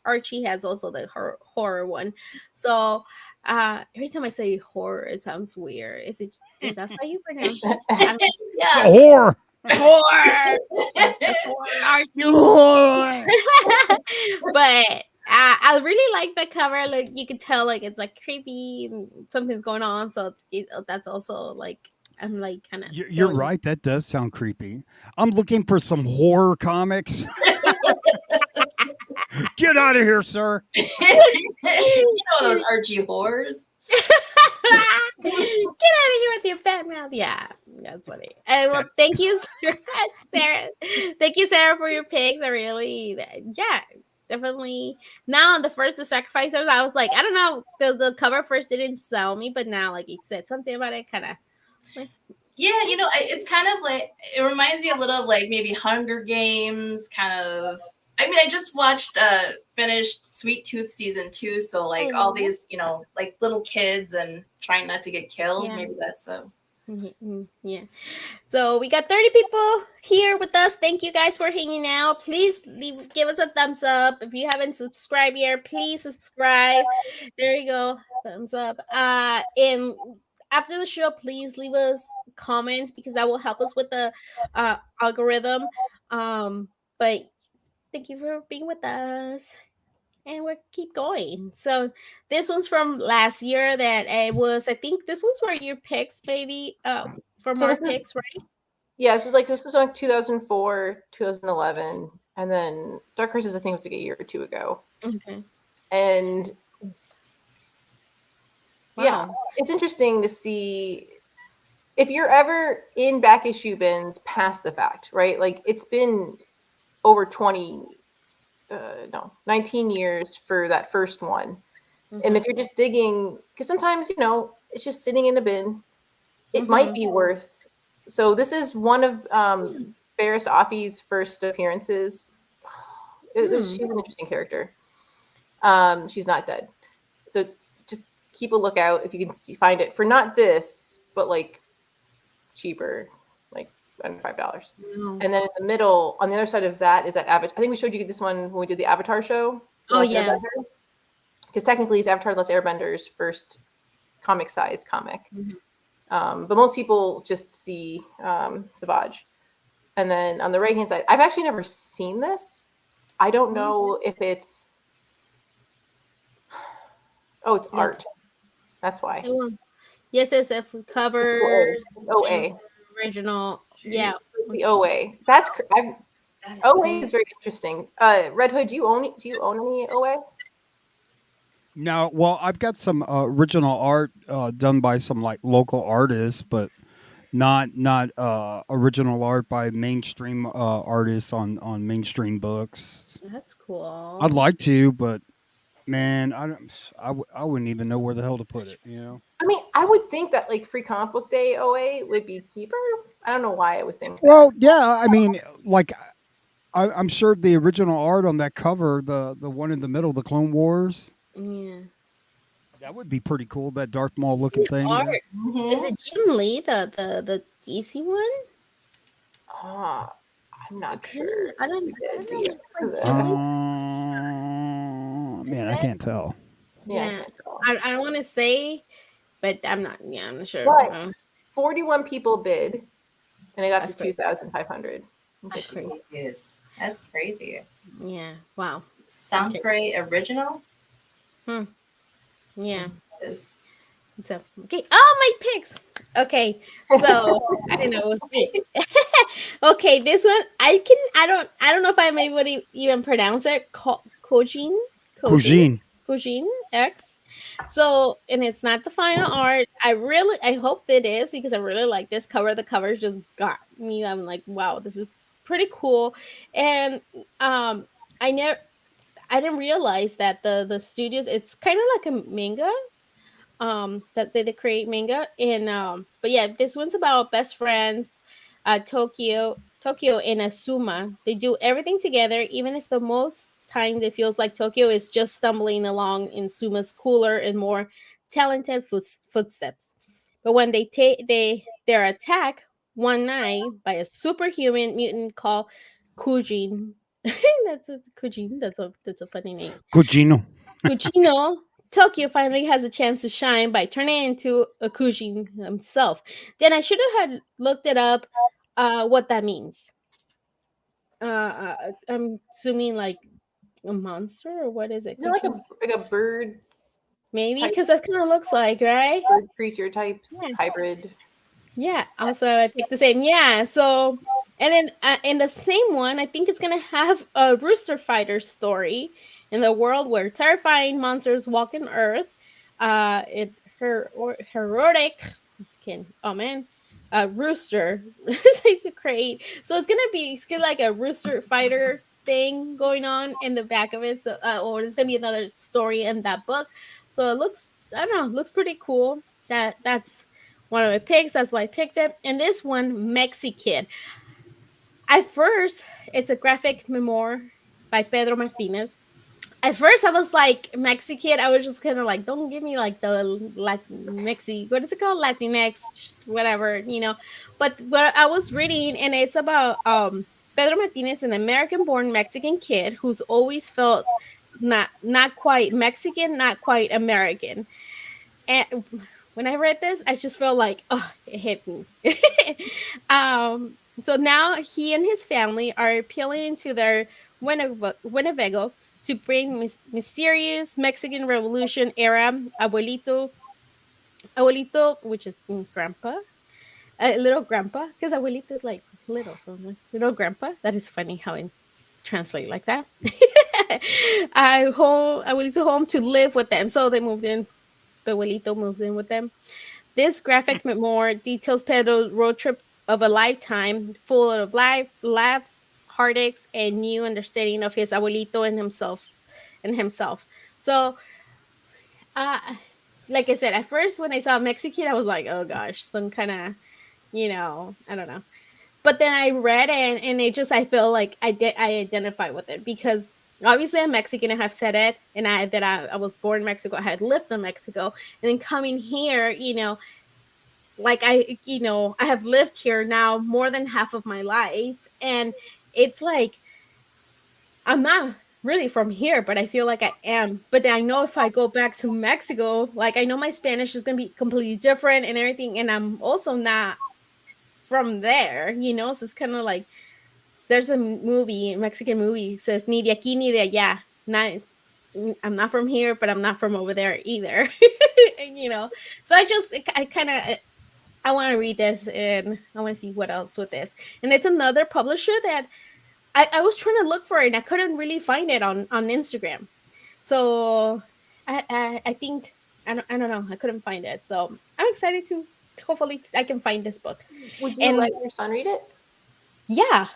Archie has also the horror one. So every time I say horror, it sounds weird. Is it that's how you pronounce it? It's a whore. Horror. But I really like the cover. Like you could tell, like it's like creepy and something's going on. So that's also like I'm like kind of. You're right. That does sound creepy. I'm looking for some horror comics. Get out of here, sir. Those Archie horrors. Get out of here with your fat mouth. Yeah, that's funny. And well, thank you, Sarah. Thank you, Sarah, for your picks. I really, definitely. Now, the Sacrificers, I was like, I don't know. The cover first didn't sell me, but now, like you said something about it, kind of. Yeah, it's kind of like, it reminds me a little of like maybe Hunger Games, kind of. I mean, I just finished Sweet Tooth season 2, so like all these, like little kids and trying not to get killed. Yeah. Maybe that's yeah. So we got 30 people here with us. Thank you guys for hanging out. Please give us a thumbs up. If you haven't subscribed yet, please subscribe. There you go, thumbs up. And after the show, please leave us comments because that will help us with the algorithm. But thank you for being with us. And we'll keep going. So this one's from last year that it was, I think this was for your picks, maybe, from our picks, right? Yeah, this was like 2004, 2011. And then Dark Horses, I think, was like a year or two ago. Okay. And yeah, it's interesting to see if you're ever in back issue bins past the fact, right? Like it's been over 19 years for that first one. Mm-hmm. And if you're just digging, because sometimes, it's just sitting in a bin, it might be worth. So this is one of Barris Offee's first appearances. She's an interesting character. She's not dead. So just keep a lookout if you can find it for not this, but like cheaper, like under $5. And then in the middle, on the other side of that is that Avatar. I think we showed you this one when we did the Avatar show. Oh yeah. Because technically it's Avatar: The Last Airbender's first comic size comic. Mm-hmm. But most people just see Savage. And then on the right hand side, I've actually never seen this. I don't know if it's. Oh, it's art. That's why. Yes, SF covers. OA. Original. Yeah. The OA. That's OA is very interesting. Red Hood, do you own any OA? No, well, I've got some original art done by some like local artists, but not original art by mainstream artists on mainstream books. That's cool. I'd like to, but man, I wouldn't even know where the hell to put it. I mean, I would think that like Free Comic Book Day OA would be cheaper. I don't know why I would think that. Well, yeah, I mean, like I'm sure the original art on that cover, the one in the middle, the Clone Wars. Yeah. That would be pretty cool. That Darth Maul looking thing. Mm-hmm. Is it Jim Lee, the DC one? I'm not sure. I don't man, I can't tell. Yeah, I can't tell. I don't want to say, but I'm not. Yeah, I'm not sure. But 41 people bid, and I got to 2,500. That's crazy. Yes, that's crazy. Yeah. Wow. Sampre original. Yeah. So okay. Oh, my picks. Okay, so I didn't know it was me. Okay, this one I don't know if I'm able to even pronounce it. Kojin, Kojin, Cuisine. Kojin X. So, and it's not the final art. I hope it is because I really like this cover. The cover just got me. I'm like, wow, this is pretty cool. And um, I never I didn't realize that the studios, it's kind of like a manga, that they create manga. And but yeah, this one's about best friends, Tokyo and Asuma. They do everything together, even if the most time it feels like Tokyo is just stumbling along in Suma's cooler and more talented footsteps. But when they're attacked one night by a superhuman mutant called Kujin. That's a Kujin. That's a funny name. Cugino. Kuchino, Tokyo finally has a chance to shine by turning into a Kujin himself. Then I should have had looked it up, what that means. I'm assuming like a monster, or what is it? Is it like Kujin? a bird Maybe type- because that kind of looks like, right? bird creature type Yeah. hybrid? Yeah. Also, I picked the same. Yeah. So, and then in the same one, I think it's gonna have a rooster fighter story in the world where terrifying monsters walk in Earth. It her or heroic can oh man, rooster says to create. So it's gonna like a rooster fighter thing going on in the back of it. So, or there's gonna be another story in that book. So it looks, I don't know, looks pretty cool. That's one of my picks. That's why I picked it. And this one, Mexi Kid. At first, it's a graphic memoir by Pedro Martinez. At first, I was like, Mexi Kid. I was just kind of like, don't give me like the Mexi, what is it called? Latinx, whatever, you know. But what I was reading, and it's about Pedro Martinez, an American born Mexican kid who's always felt not quite Mexican, not quite American. And when I read this, I just felt like, oh, it hit me. So now he and his family are appealing to their Winnebago to bring mysterious Mexican Revolution era abuelito, which means grandpa, little grandpa, because abuelito is like little, so I'm like, little grandpa. That is funny how it translate like that. Abuelito home to live with them, so they moved in. The abuelito moves in with them. This graphic memoir details Pedro's road trip of a lifetime, full of laughs, heartaches, and new understanding of his abuelito and himself. So, uh, like I said, at first when I saw Mexican, I was like, oh gosh, some kind of, I don't know. But then I read it, and it just, I feel like I identify with it because obviously I'm Mexican. I have said it, and I was born in Mexico. I had lived in Mexico, and then coming here, like I have lived here now more than half of my life, and it's like I'm not really from here, but I feel like I am. But I know if I go back to Mexico, like I know my Spanish is gonna be completely different and everything, and I'm also not from there, so it's kind of like there's a Mexican movie says ni de aquí ni de allá. I'm not from here, but I'm not from over there either. So I kind of I want to read this, and I want to see what else with this. And it's another publisher that I was trying to look for it, and I couldn't really find it on Instagram. So I think I don't know, I couldn't find it. So I'm excited to hopefully I can find this book. Would you let your son read it? Yeah.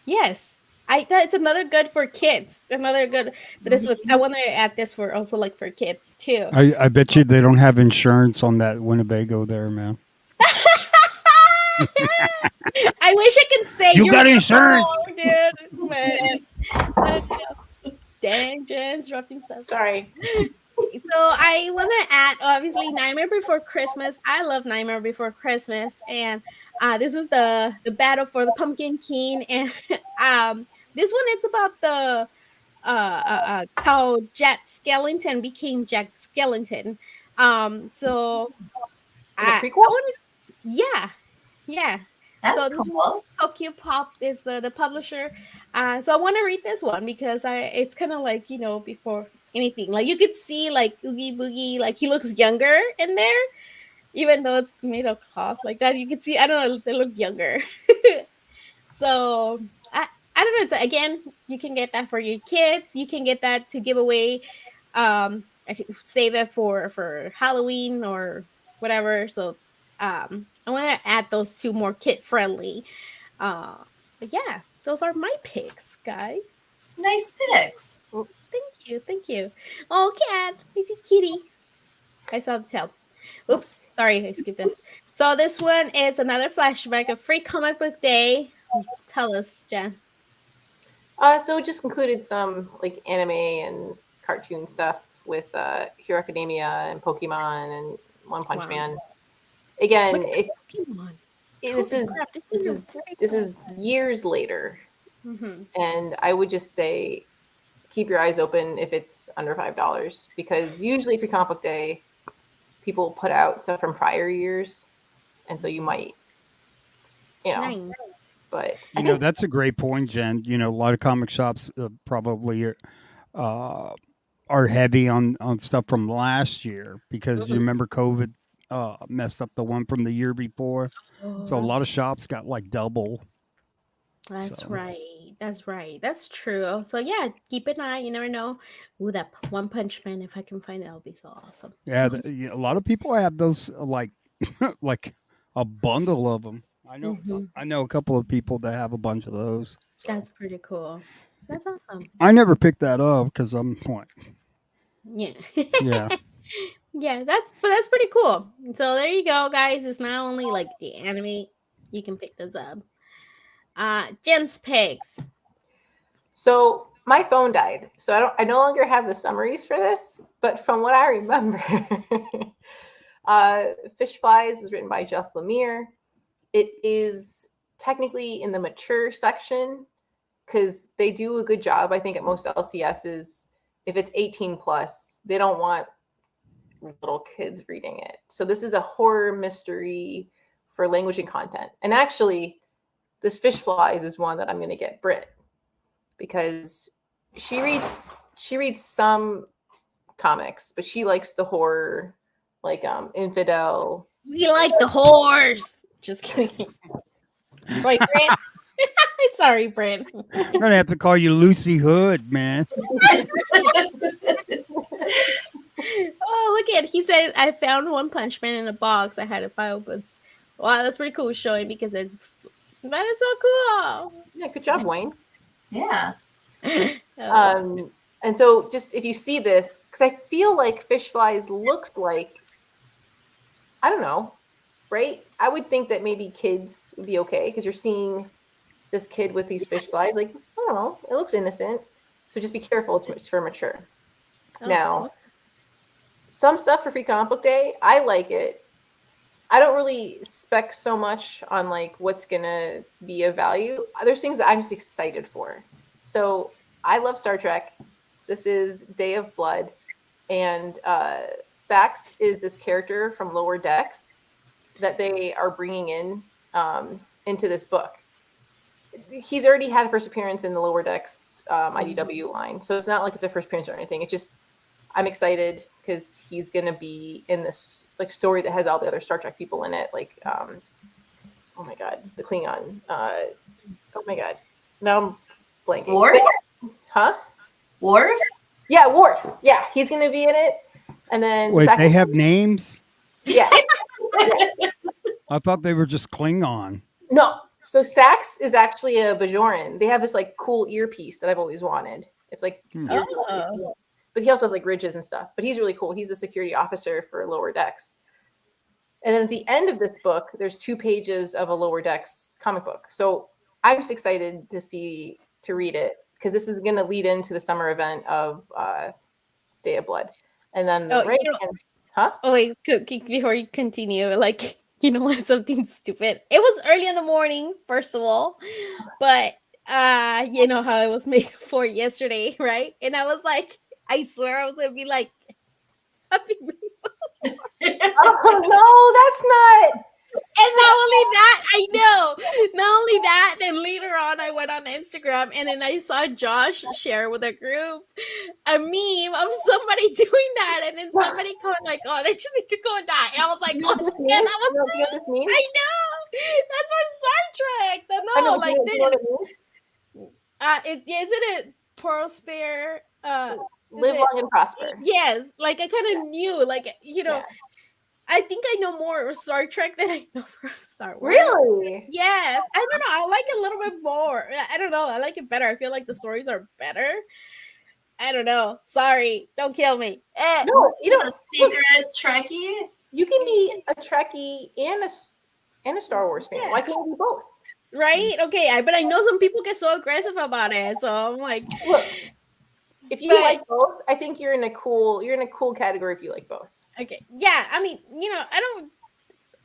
Yes. It's another good for kids. Another good this book. I want to add this for also like for kids too. I bet you they don't have insurance on that Winnebago there, man. I wish I could say you got insurance, dude. But dang, just dropping stuff. Sorry. So I want to add, obviously, Nightmare Before Christmas. I love Nightmare Before Christmas, and this is the battle for the Pumpkin King, and this one it's about the how Jack Skellington became Jack Skellington. So prequel? Yeah. That's so this cool. Tokyo Pop is the publisher. So I want to read this one because it's kind of like before anything, like you could see like Oogie Boogie, like he looks younger in there. Even though it's made of cloth like that, you can see. I don't know. They look younger. So I don't know. It's, again, you can get that for your kids. You can get that to give away. I could save it for Halloween or whatever. So I want to add those two more kid friendly. But yeah, those are my picks, guys. Nice picks. Thank you. Oh, cat, I see kitty. I saw the tail. Oops, sorry, I skipped this. So this one is another flashback of Free Comic Book Day. Tell us, Jen. So it just included some like anime and cartoon stuff with Hero Academia and Pokemon and One Punch Wow. Man. Again, Look at if Pokemon. this is years later, Mm-hmm. and I would just say keep your eyes open if it's under $5, because usually for Comic Book Day, people put out stuff from prior years, and so you might, Nice. But You know, that's a great point, Jen. You know, a lot of comic shops probably are heavy on stuff from last year because you remember COVID messed up the one from the year before. So a lot of shops got like double. That's so. right. That's right. That's true. So yeah, keep an eye. You never know. Ooh, that One Punch Man. If I can find it, that'll be so awesome. Yeah, a lot of people have those like like a bundle of them. I know a couple of people that have a bunch of those. So. That's pretty cool. That's awesome. I never picked that up because I'm what? Yeah. Yeah. Yeah, that's pretty cool. So there you go, guys. It's not only like the anime, you can pick this up. Jen's picks. So my phone died, so I no longer have the summaries for this. But from what I remember, Fish Flies is written by Jeff Lemire. It is technically in the mature section because they do a good job, I think, at most LCSs. If it's 18 plus, they don't want little kids reading it. So this is a horror mystery for language and content. And actually, this Fish Flies is one that I'm going to get Brit because she reads some comics, but she likes the horror, like Infidel. We like the horse. Just kidding. Right, Brent? Sorry, Brent. I'm gonna have to call you Lucy Hood, man. Oh, look at it. He said, I found One Punch Man in a box. I had to file with. Wow, that's pretty cool showing because that is so cool. Yeah, good job, Wayne. Yeah. And so just if you see this, because I feel like Fish Flies looks like, I don't know, right? I would think that maybe kids would be okay because you're seeing this kid with these fish flies. Like, I don't know, it looks innocent. So just be careful, it's for mature. Now, some stuff for Free Comic Book Day, I like it. I don't really spec so much on like what's gonna be of value. There's things that I'm just excited for. So I love Star Trek. This is Day of Blood, and Sax is this character from Lower Decks that they are bringing in into this book. He's already had a first appearance in the Lower Decks IDW line, so it's not like it's a first appearance or anything. It's just I'm excited because he's gonna be in this like story that has all the other Star Trek people in it, like oh my god, the Klingon. Oh my god, now I'm blanking. Worf? Huh? Worf? Yeah, Worf. Yeah, he's gonna be in it. And then Wait, they have names? Yeah. I thought they were just Klingon. No. So Sax is actually a Bajoran. They have this like cool earpiece that I've always wanted. It's like but he also has like ridges and stuff. But he's really cool. He's a security officer for Lower Decks. And then at the end of this book, there's 2 pages of a Lower Decks comic book. So I'm just excited to read it because this is going to lead into the summer event of Day of Blood. And then Oh wait, before you continue, like, you know what, something stupid. It was early in the morning, first of all, but you know how I was made for yesterday, right? And I was like, I swear I was gonna be like, happy oh no, that's not. And not only that, I know. Not only that, then later on, I went on Instagram and then I saw Josh share with a group a meme of somebody doing that, and then somebody going like, "Oh, they just need to go and die." And I was like, You "Oh, know what this yeah, means? that was You know what this means? I know. That's what Star Trek. I know, No, like you know what this. it means? Isn't it Prosper? Live long and prosper. Yes, like I kind of knew, like Yeah. I think I know more of Star Trek than I know from Star Wars. Really? Yes, I don't know. I like it a little bit more. I don't know. I like it better. I feel like the stories are better. I don't know. Sorry, don't kill me. No, you know, A secret Trekkie. you can be a Trekkie and a Star Wars fan. Why can't you be both? Right? Okay, but I know some people get so aggressive about it, so I'm like, Look, if you But- like both, I think you're in a cool category if you like both. okay, yeah. I mean,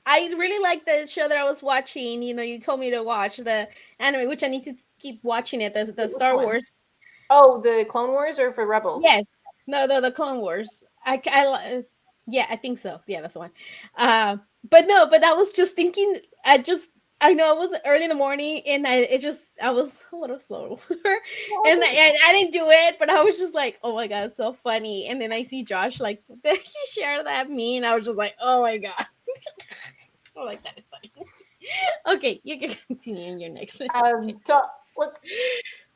I really like the show that I was watching. You told me to watch the anime, which I need to keep watching it. The Which Star one? Wars. Oh, the Clone Wars or for Rebels? Yes. No, the Clone Wars. Yeah, I think so. Yeah, that's the one. But I was just thinking. I know it was early in the morning, and I was a little slow, and I didn't do it. But I was just like, oh my god, it's so funny. And then I see Josh like he shared that meme, and I was just like, oh my god. Oh, like that is funny. Okay, you can continue in your next. So look,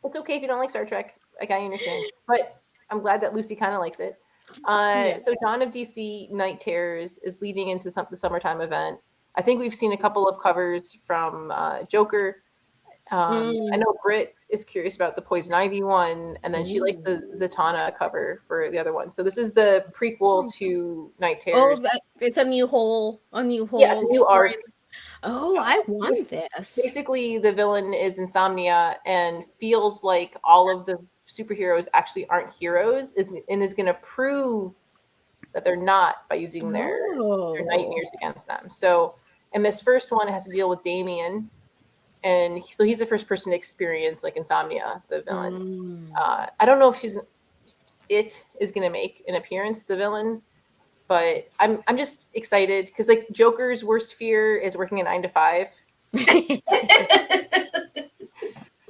it's okay if you don't like Star Trek. Like I understand, but I'm glad that Lucy kind of likes it. Yeah. So Dawn of DC Night Terrors is leading into the summertime event. I think we've seen a couple of covers from Joker. I know Britt is curious about the Poison Ivy one, and then she likes the Zatanna cover for the other one. So this is the prequel to Night Terrors. Oh, it's a new whole. Yeah, it's a new arc. Oh, I want this. Basically, the villain is Insomnia and feels like all of the superheroes actually aren't heroes, and is going to prove that they're not by using their nightmares against them. So, and this first one has to deal with Damien, and so he's the first person to experience like Insomnia, the villain. I don't know if it is going to make an appearance, the villain, but I'm just excited because like Joker's worst fear is working a 9 to 5.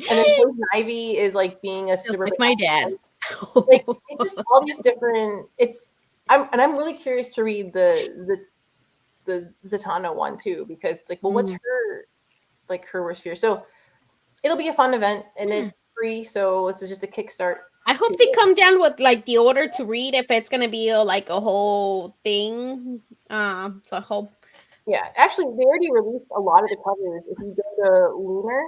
And then Poison Ivy is like being a Just like my dad. Like it's just all these different. I'm really curious to read the Zatanna one too, because it's like, well, what's her worst fear? So it'll be a fun event and it's free. So this is just a kickstart. I hope they come down with like the order to read if it's gonna be like a whole thing. So I hope. Yeah, actually, they already released a lot of the covers. If you go to Lunar,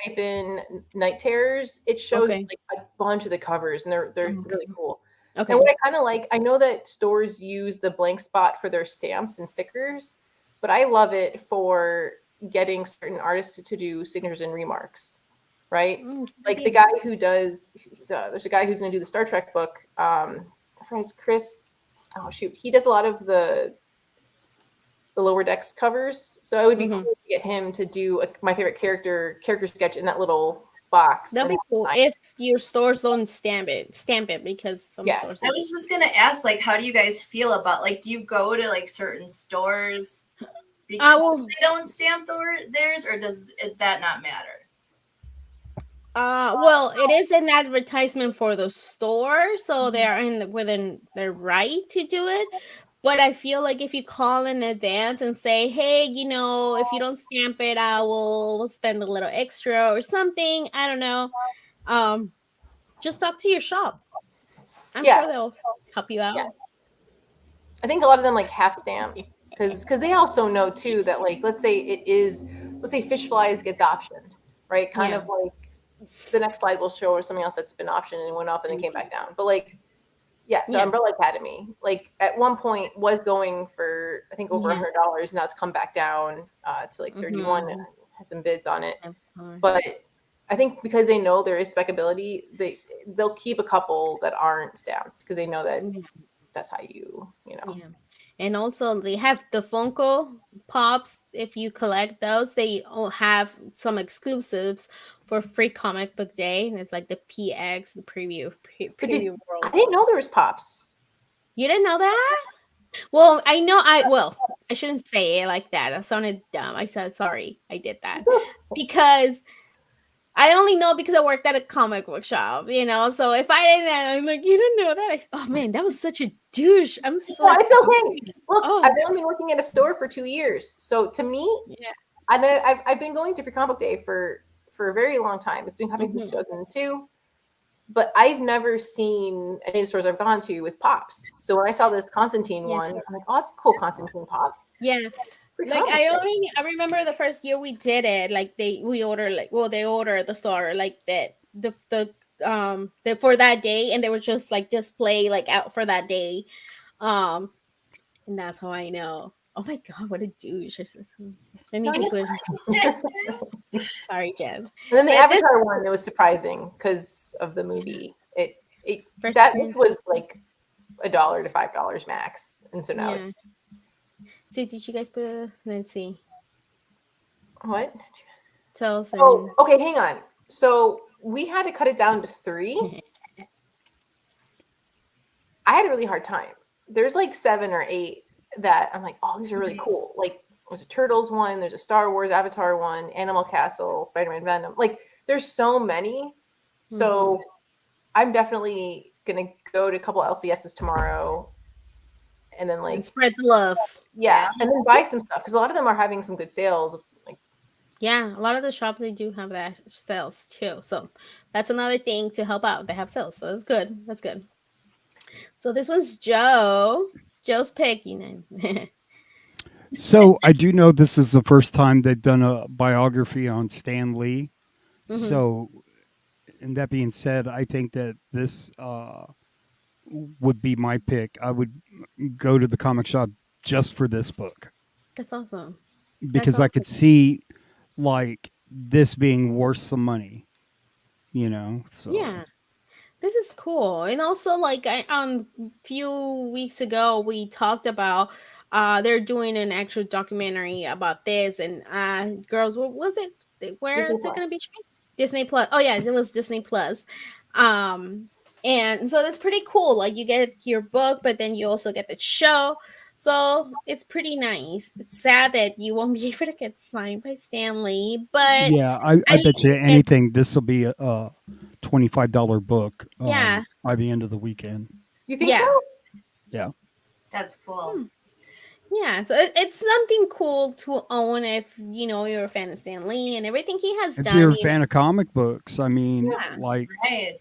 type in Night Terrors, it shows like a bunch of the covers, and they're really cool. Okay. And what I kind of like, I know that stores use the blank spot for their stamps and stickers, but I love it for getting certain artists to do signatures and remarks, right? Like the guy who does, there's a guy who's going to do the Star Trek book. I forgot his Chris. Oh shoot, he does a lot of the Lower Decks covers, so it would be cool to get him to do my favorite character sketch in that little box. That'd be cool if your stores don't stamp it because some stores. I was just gonna ask, like, how do you guys feel about like, do you go to like certain stores because they don't stamp theirs, or does that not matter? Well, it is an advertisement for the store, so they're within their right to do it. But I feel like if you call in advance and say, hey, if you don't stamp it, I will spend a little extra or something. I don't know. Just talk to your shop. I'm sure they'll help you out. Yeah. I think a lot of them like half stamp because they also know too that like let's say Fish Flies gets optioned, right? Kind of like the next slide will show or something else that's been optioned and went up and then came back down. But like the Umbrella Academy, like at one point was going for I think over $100. Now it's come back down to like 31 and has some bids on it. But I think because they know there is specability, they'll keep a couple that aren't stamped because they know that that's how you know. Yeah. And also they have the Funko Pops. If you collect those, they all have some exclusives for Free Comic Book Day, and it's like the PX, the preview world. I didn't know there was Pops. You didn't know that? Well, I know. I shouldn't say it like that. That sounded dumb. I said sorry. I did that because I only know because I worked at a comic book shop, you know. So if I didn't, I'm like, you didn't know that. Oh man, that was such a douche. I'm so. No, it's sorry. okay. Look, Oh. I've only been working at a store for 2 years, so to me, Yeah. I know I've been going to Free Comic Book Day for a very long time. It's been happening since 2002, but I've never seen any of the stores I've gone to with pops. So when I saw this Constantine one, I'm like, oh, that's a cool Constantine pop. Yeah. Free Like Comic Book Day. I remember the first year we did it. Like they order at the store like that for that day, and they were just like display like out for that day, and that's how I know. Oh my god, what a douche! I need to put. Sorry, Jen. And then the But this- Avatar one, it was surprising because of the movie. First That time. was like $1 to $5 max, and so now Yeah. it's So did you guys put let's see. what? Tell us. Oh, okay, hang on. So we had to cut it down to 3. I had a really hard time. There's like 7 or 8 that I'm like, oh, these are really cool. Like there's a Turtles one, there's a Star Wars Avatar one, Animal Castle, Spider-Man Venom. Like there's so many. So I'm definitely gonna go to a couple LCSs tomorrow, and then like and spread the love. yeah, and then buy some stuff because a lot of them are having some good sales. Like Yeah, a lot of the shops they do have that sales too. So that's another thing to help out. They have sales, so that's good. That's good. So this one's Joe's pick, you know. So I do know this is the first time they've done a biography on Stan Lee. So, and that being said, I think that this would be my pick. I would go to the comic shop just for this book That's awesome. because I could see like this being worth some money, you know. So Yeah. This is cool. And also like a few weeks ago we talked about they're doing an actual documentary about this, and girls, what was it? Where Disney is it going to Plus. be streamed? Disney Plus. Oh yeah, it was Disney Plus. And so that's pretty cool. Like you get your book, but then you also get the show. So it's pretty nice. It's sad that you won't be able to get signed by Stanley, but yeah, I at bet least you you get- anything this will be a $25 book. Yeah. By the end of the weekend. you think Yeah. so? Yeah. That's cool. Yeah, so it's something cool to own if you know you're a fan of Stan Lee and everything he has If done. you're a you fan know. of comic books, I mean, Yeah. like Right.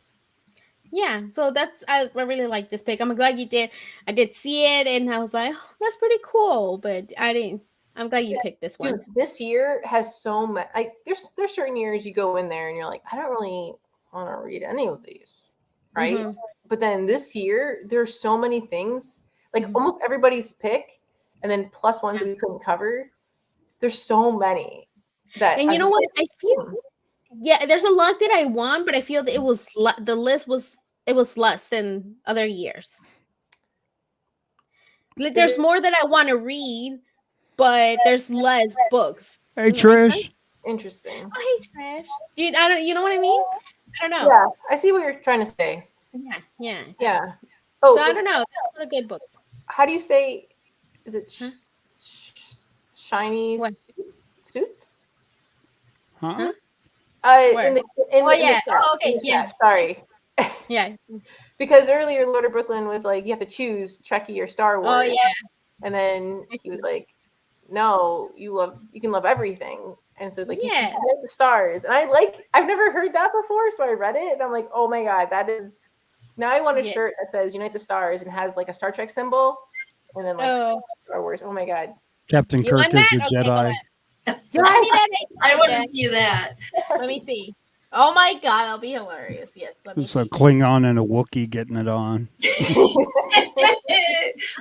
Yeah, so I really like this pick. I'm glad you did. I did see it, and I was like, oh, that's pretty cool. But I didn't. I'm glad you picked this one. Dude, this year has so much. Like, there's certain years you go in there and you're like, I don't really want to read any of these, right? Mhm. But then this year, there's so many things. Like Mhm. almost everybody's pick, and then plus ones that we couldn't cover. There's so many that. And you I'm know just what? like, I feel yeah, there's a lot that I want, but I feel that the list was less than other years. Like, there's more that I want to read, but there's less books. hey Does that make sense? Trish. Interesting. Oh, hey, Trash. Dude, I don't. You know what I mean? I don't know. Yeah, I see what you're trying to say. Yeah. Yeah. Oh, So I don't know. There's a lot of good books. how do you say? Is it shiny What? suits? Huh? Where? In the Oh, in the yeah. chat, Oh, okay, in the yeah. chat, sorry. Yeah. Because earlier Lord of Brooklyn was like, you have to choose Trekkie or Star Wars. Oh yeah. And then he was like, no, you can love everything. And so it's like, you Yes. can love the stars. And I've never heard that before. So I read it and I'm like, oh my God, that is, now I want a Yeah. shirt that says Unite the Stars and has like a Star Trek symbol. And then like Oh. Star Wars. Oh my God. Captain You Kirk want is that? your Okay, Jedi. I want to see that. Let me see. Oh my god, that'll be hilarious. Yes, let me It's a see. Klingon and a Wookiee getting it on.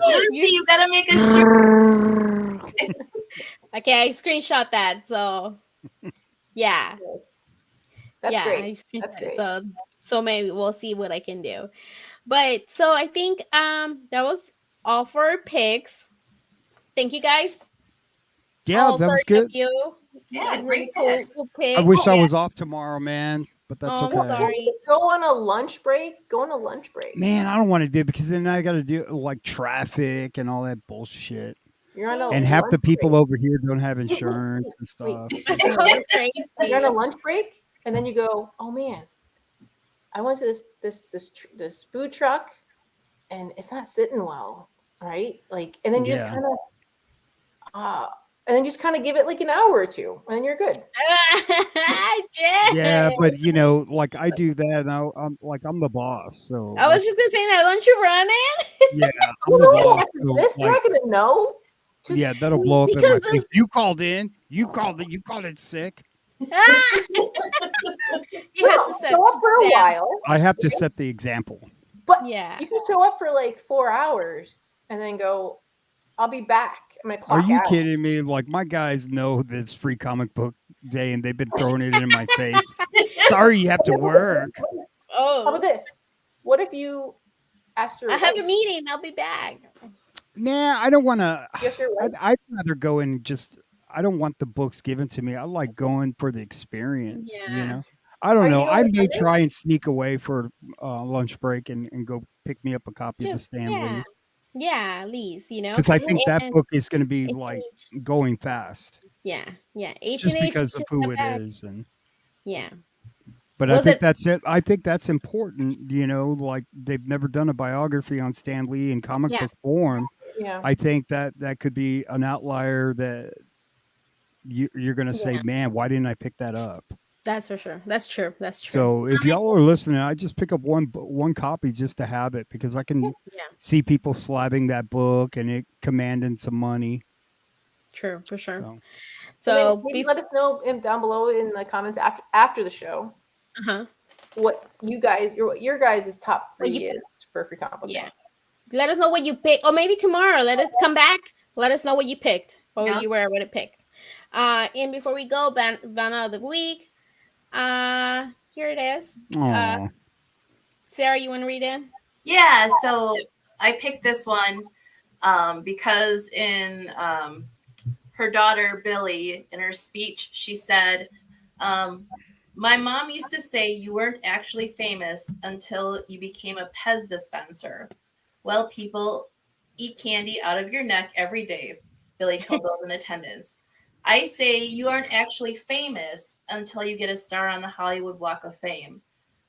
Lucy, you gotta make a shirt. Okay, I screenshot that. So yeah. Yes. That's yeah, great. I screenshot That's it. great. So maybe we'll see what I can do. But so I think that was all for our picks. Thank you guys. Yeah, all that was 30 of good. you. Yeah, Really great cool picks. picks. I wish I Yeah. was off tomorrow, man, but that's Oh, I'm okay. sorry. Go on a lunch break. Go on a lunch break. Man, I don't want to do it because then I got to do like traffic and all that bullshit. You're on a And half the lunch people break. over here don't have insurance and stuff. That's so crazy. You're on a lunch break, and then you go, "Oh man, I went to this food truck, and it's not sitting well, right?" Like, and then you just Yeah. kind of, and then just kind of give it like an hour or two, and then you're good. Yeah, but Jess. you know, like I do that now. I'm the boss, so I was just gonna say that. Don't you run in? yeah, I'm the Well, boss. after So, this, they're like, not gonna know. Just yeah, that'll blow up in my Because face. You called in. You called it sick. He has to set show up for a Sam. while, I have to set the example. but Yeah. you can show up for like 4 hours and then go, "I'll be back. I'm gonna Are clock you out." kidding me? Like my guys know this free comic book day, and they've been throwing it in my face. Sorry, you have to work. How about Oh, this? What if you asked your I have a wife? meeting. I'll be back. Nah, I don't want to. Yes, your wife. I'd rather go and just. I don't want the books given to me. I like going for the experience. You Yeah. know. I don't Are know. you I going may Monday? try and sneak away for lunch break and go pick me up a copy of the Just Stanley yeah, at least because I think that And book is going to be like H&H. going fast Yeah, H just and H because just of who got it back. is and. Yeah. But I Was think it? that's it. I think that's important. You know, like they've never done a biography on Stan Lee in comic Yeah. book form. Yeah. I think that could be an outlier that you're going to say, Yeah. man, why didn't I pick that up? That's for sure. That's true. That's true. So if y'all are listening, I just pick up one copy just to have it because I can Yeah. see people slabbing that book and it commanding some money. True, for sure. So So, And then maybe let us know down below in the comments after the show what you guys your guys' top What 3 you- is for free comic book. yeah. Let us know what you picked, or maybe tomorrow. Let us come back. Let us know what you picked, or Yeah. you were what it picked. And before we go, banner of the week. Here it is. Aw. Sarah, you want to read it? Yeah, so I picked this one because in her daughter Billy, in her speech, she said, "My mom used to say you weren't actually famous until you became a Pez dispenser. Well, people eat candy out of your neck every day," Billy told those in attendance. "I say you aren't actually famous until you get a star on the Hollywood Walk of Fame.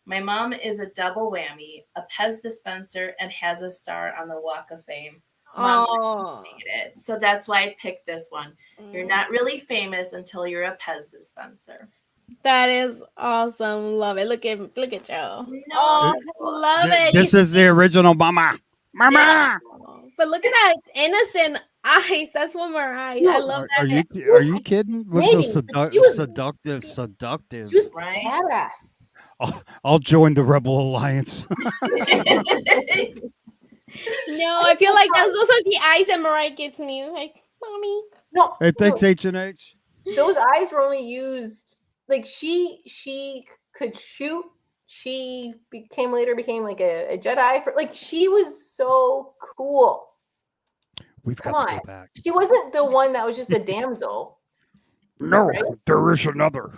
My mom is a double whammy, a Pez dispenser, and has a star on the Walk of Fame. Mom Oh, made it." So that's why I picked this one. You're not really famous until you're a Pez dispenser. That is awesome. Love it. Look at Joe. No. Oh, love it. This is the original Mama. Mama. Yeah. But look at that innocent eyes. That's one more eyes. I love Are that. you kidding? Look at those Maybe, but she was- seductive. She was Right? badass. I'll join the Rebel Alliance. No, I feel like those are the eyes that Mariah gives me. Like, mommy. No, Hey, thanks, H&H. those eyes were only used like she could shoot. She became like a Jedi for like she was so cool. We've Come got to on. go back. She wasn't the one that was just a damsel. No, Right? there is another.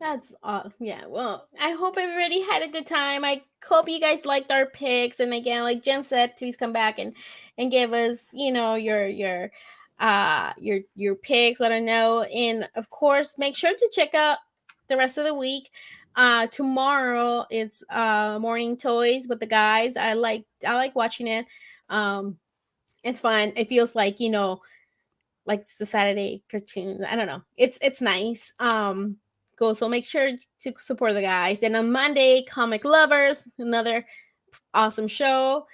That's yeah. Well, I hope everybody had a good time. I hope you guys liked our picks. And again, like Jen said, please come back and give us, your picks. Let us know. And of course, make sure to check out the rest of the week. Tomorrow it's morning toys with the guys. I like watching it. It's fun. It feels like, like it's the Saturday cartoon. I don't know. It's nice. Cool. So make sure to support the guys. And on Monday, Comic Lovers, another awesome show.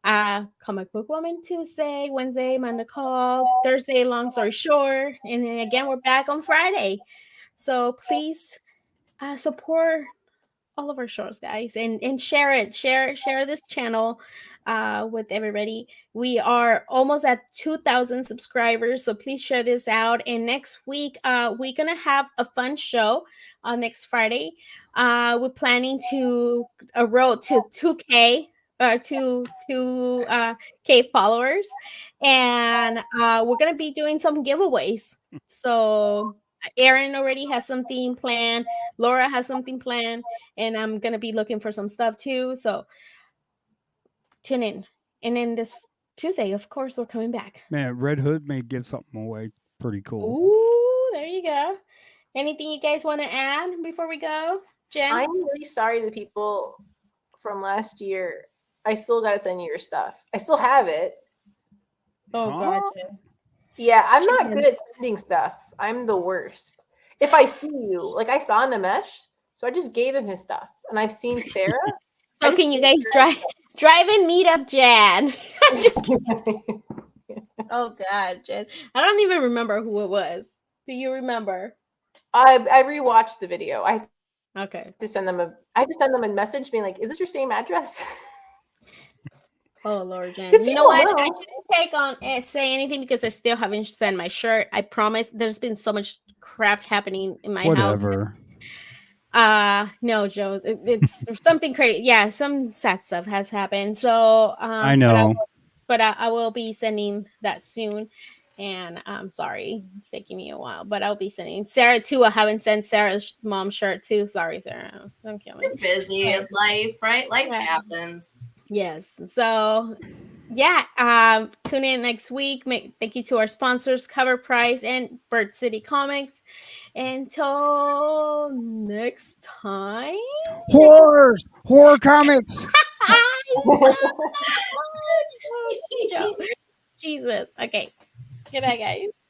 Comic Book Woman Tuesday, Wednesday, Amanda Call, Thursday, Long Story Short, and then again we're back on Friday. So please support all of our shows, guys, and share this channel with everybody. We are almost at 2,000 subscribers, so please share this out. And next week we're gonna have a fun show on next Friday. We're planning to a road to 2k to 2k followers, and we're gonna be doing some giveaways. So Aaron already has something planned, Laura has something planned, and I'm gonna be looking for some stuff too. So tune in. And then this Tuesday, of course, we're coming back. Man, Red Hood may give something away. Pretty cool. Ooh, there you go. Anything you guys want to add before we go, Jen? I'm really sorry to the people from last year. I still got to send you your stuff. I still have it. Oh, Huh? God, Jen. Yeah, I'm not good at sending stuff. I'm the worst. If I see you, like I saw Namesh, so I just gave him his stuff. And I've seen Sarah. So can you guys drive and meet up, Jan? Just oh, God, Jen. I don't even remember who it was. Do you remember? I rewatched the video. I have Okay. to send them a message being like, is this your same address? Oh, Lord, Jen. 'Cause You know what? people I know. shouldn't take on say anything because I still haven't sent my shirt. I promise. There's been so much crap happening in my house. Whatever. No, Joe. It's something crazy. Yeah, some sad stuff has happened. So I know. But I will be sending that soon. And I'm sorry it's taking me a while, but I'll be sending Sarah too. I haven't sent Sarah's mom shirt too. Sorry, Sarah. Don't kill me. You're busy in life, right? Life Yeah. happens. Yes. So yeah, tune in next week. Thank you to our sponsors, Cover Price and Bird City Comics. Until next time. Horror comics. Jesus. Okay. Good night, guys.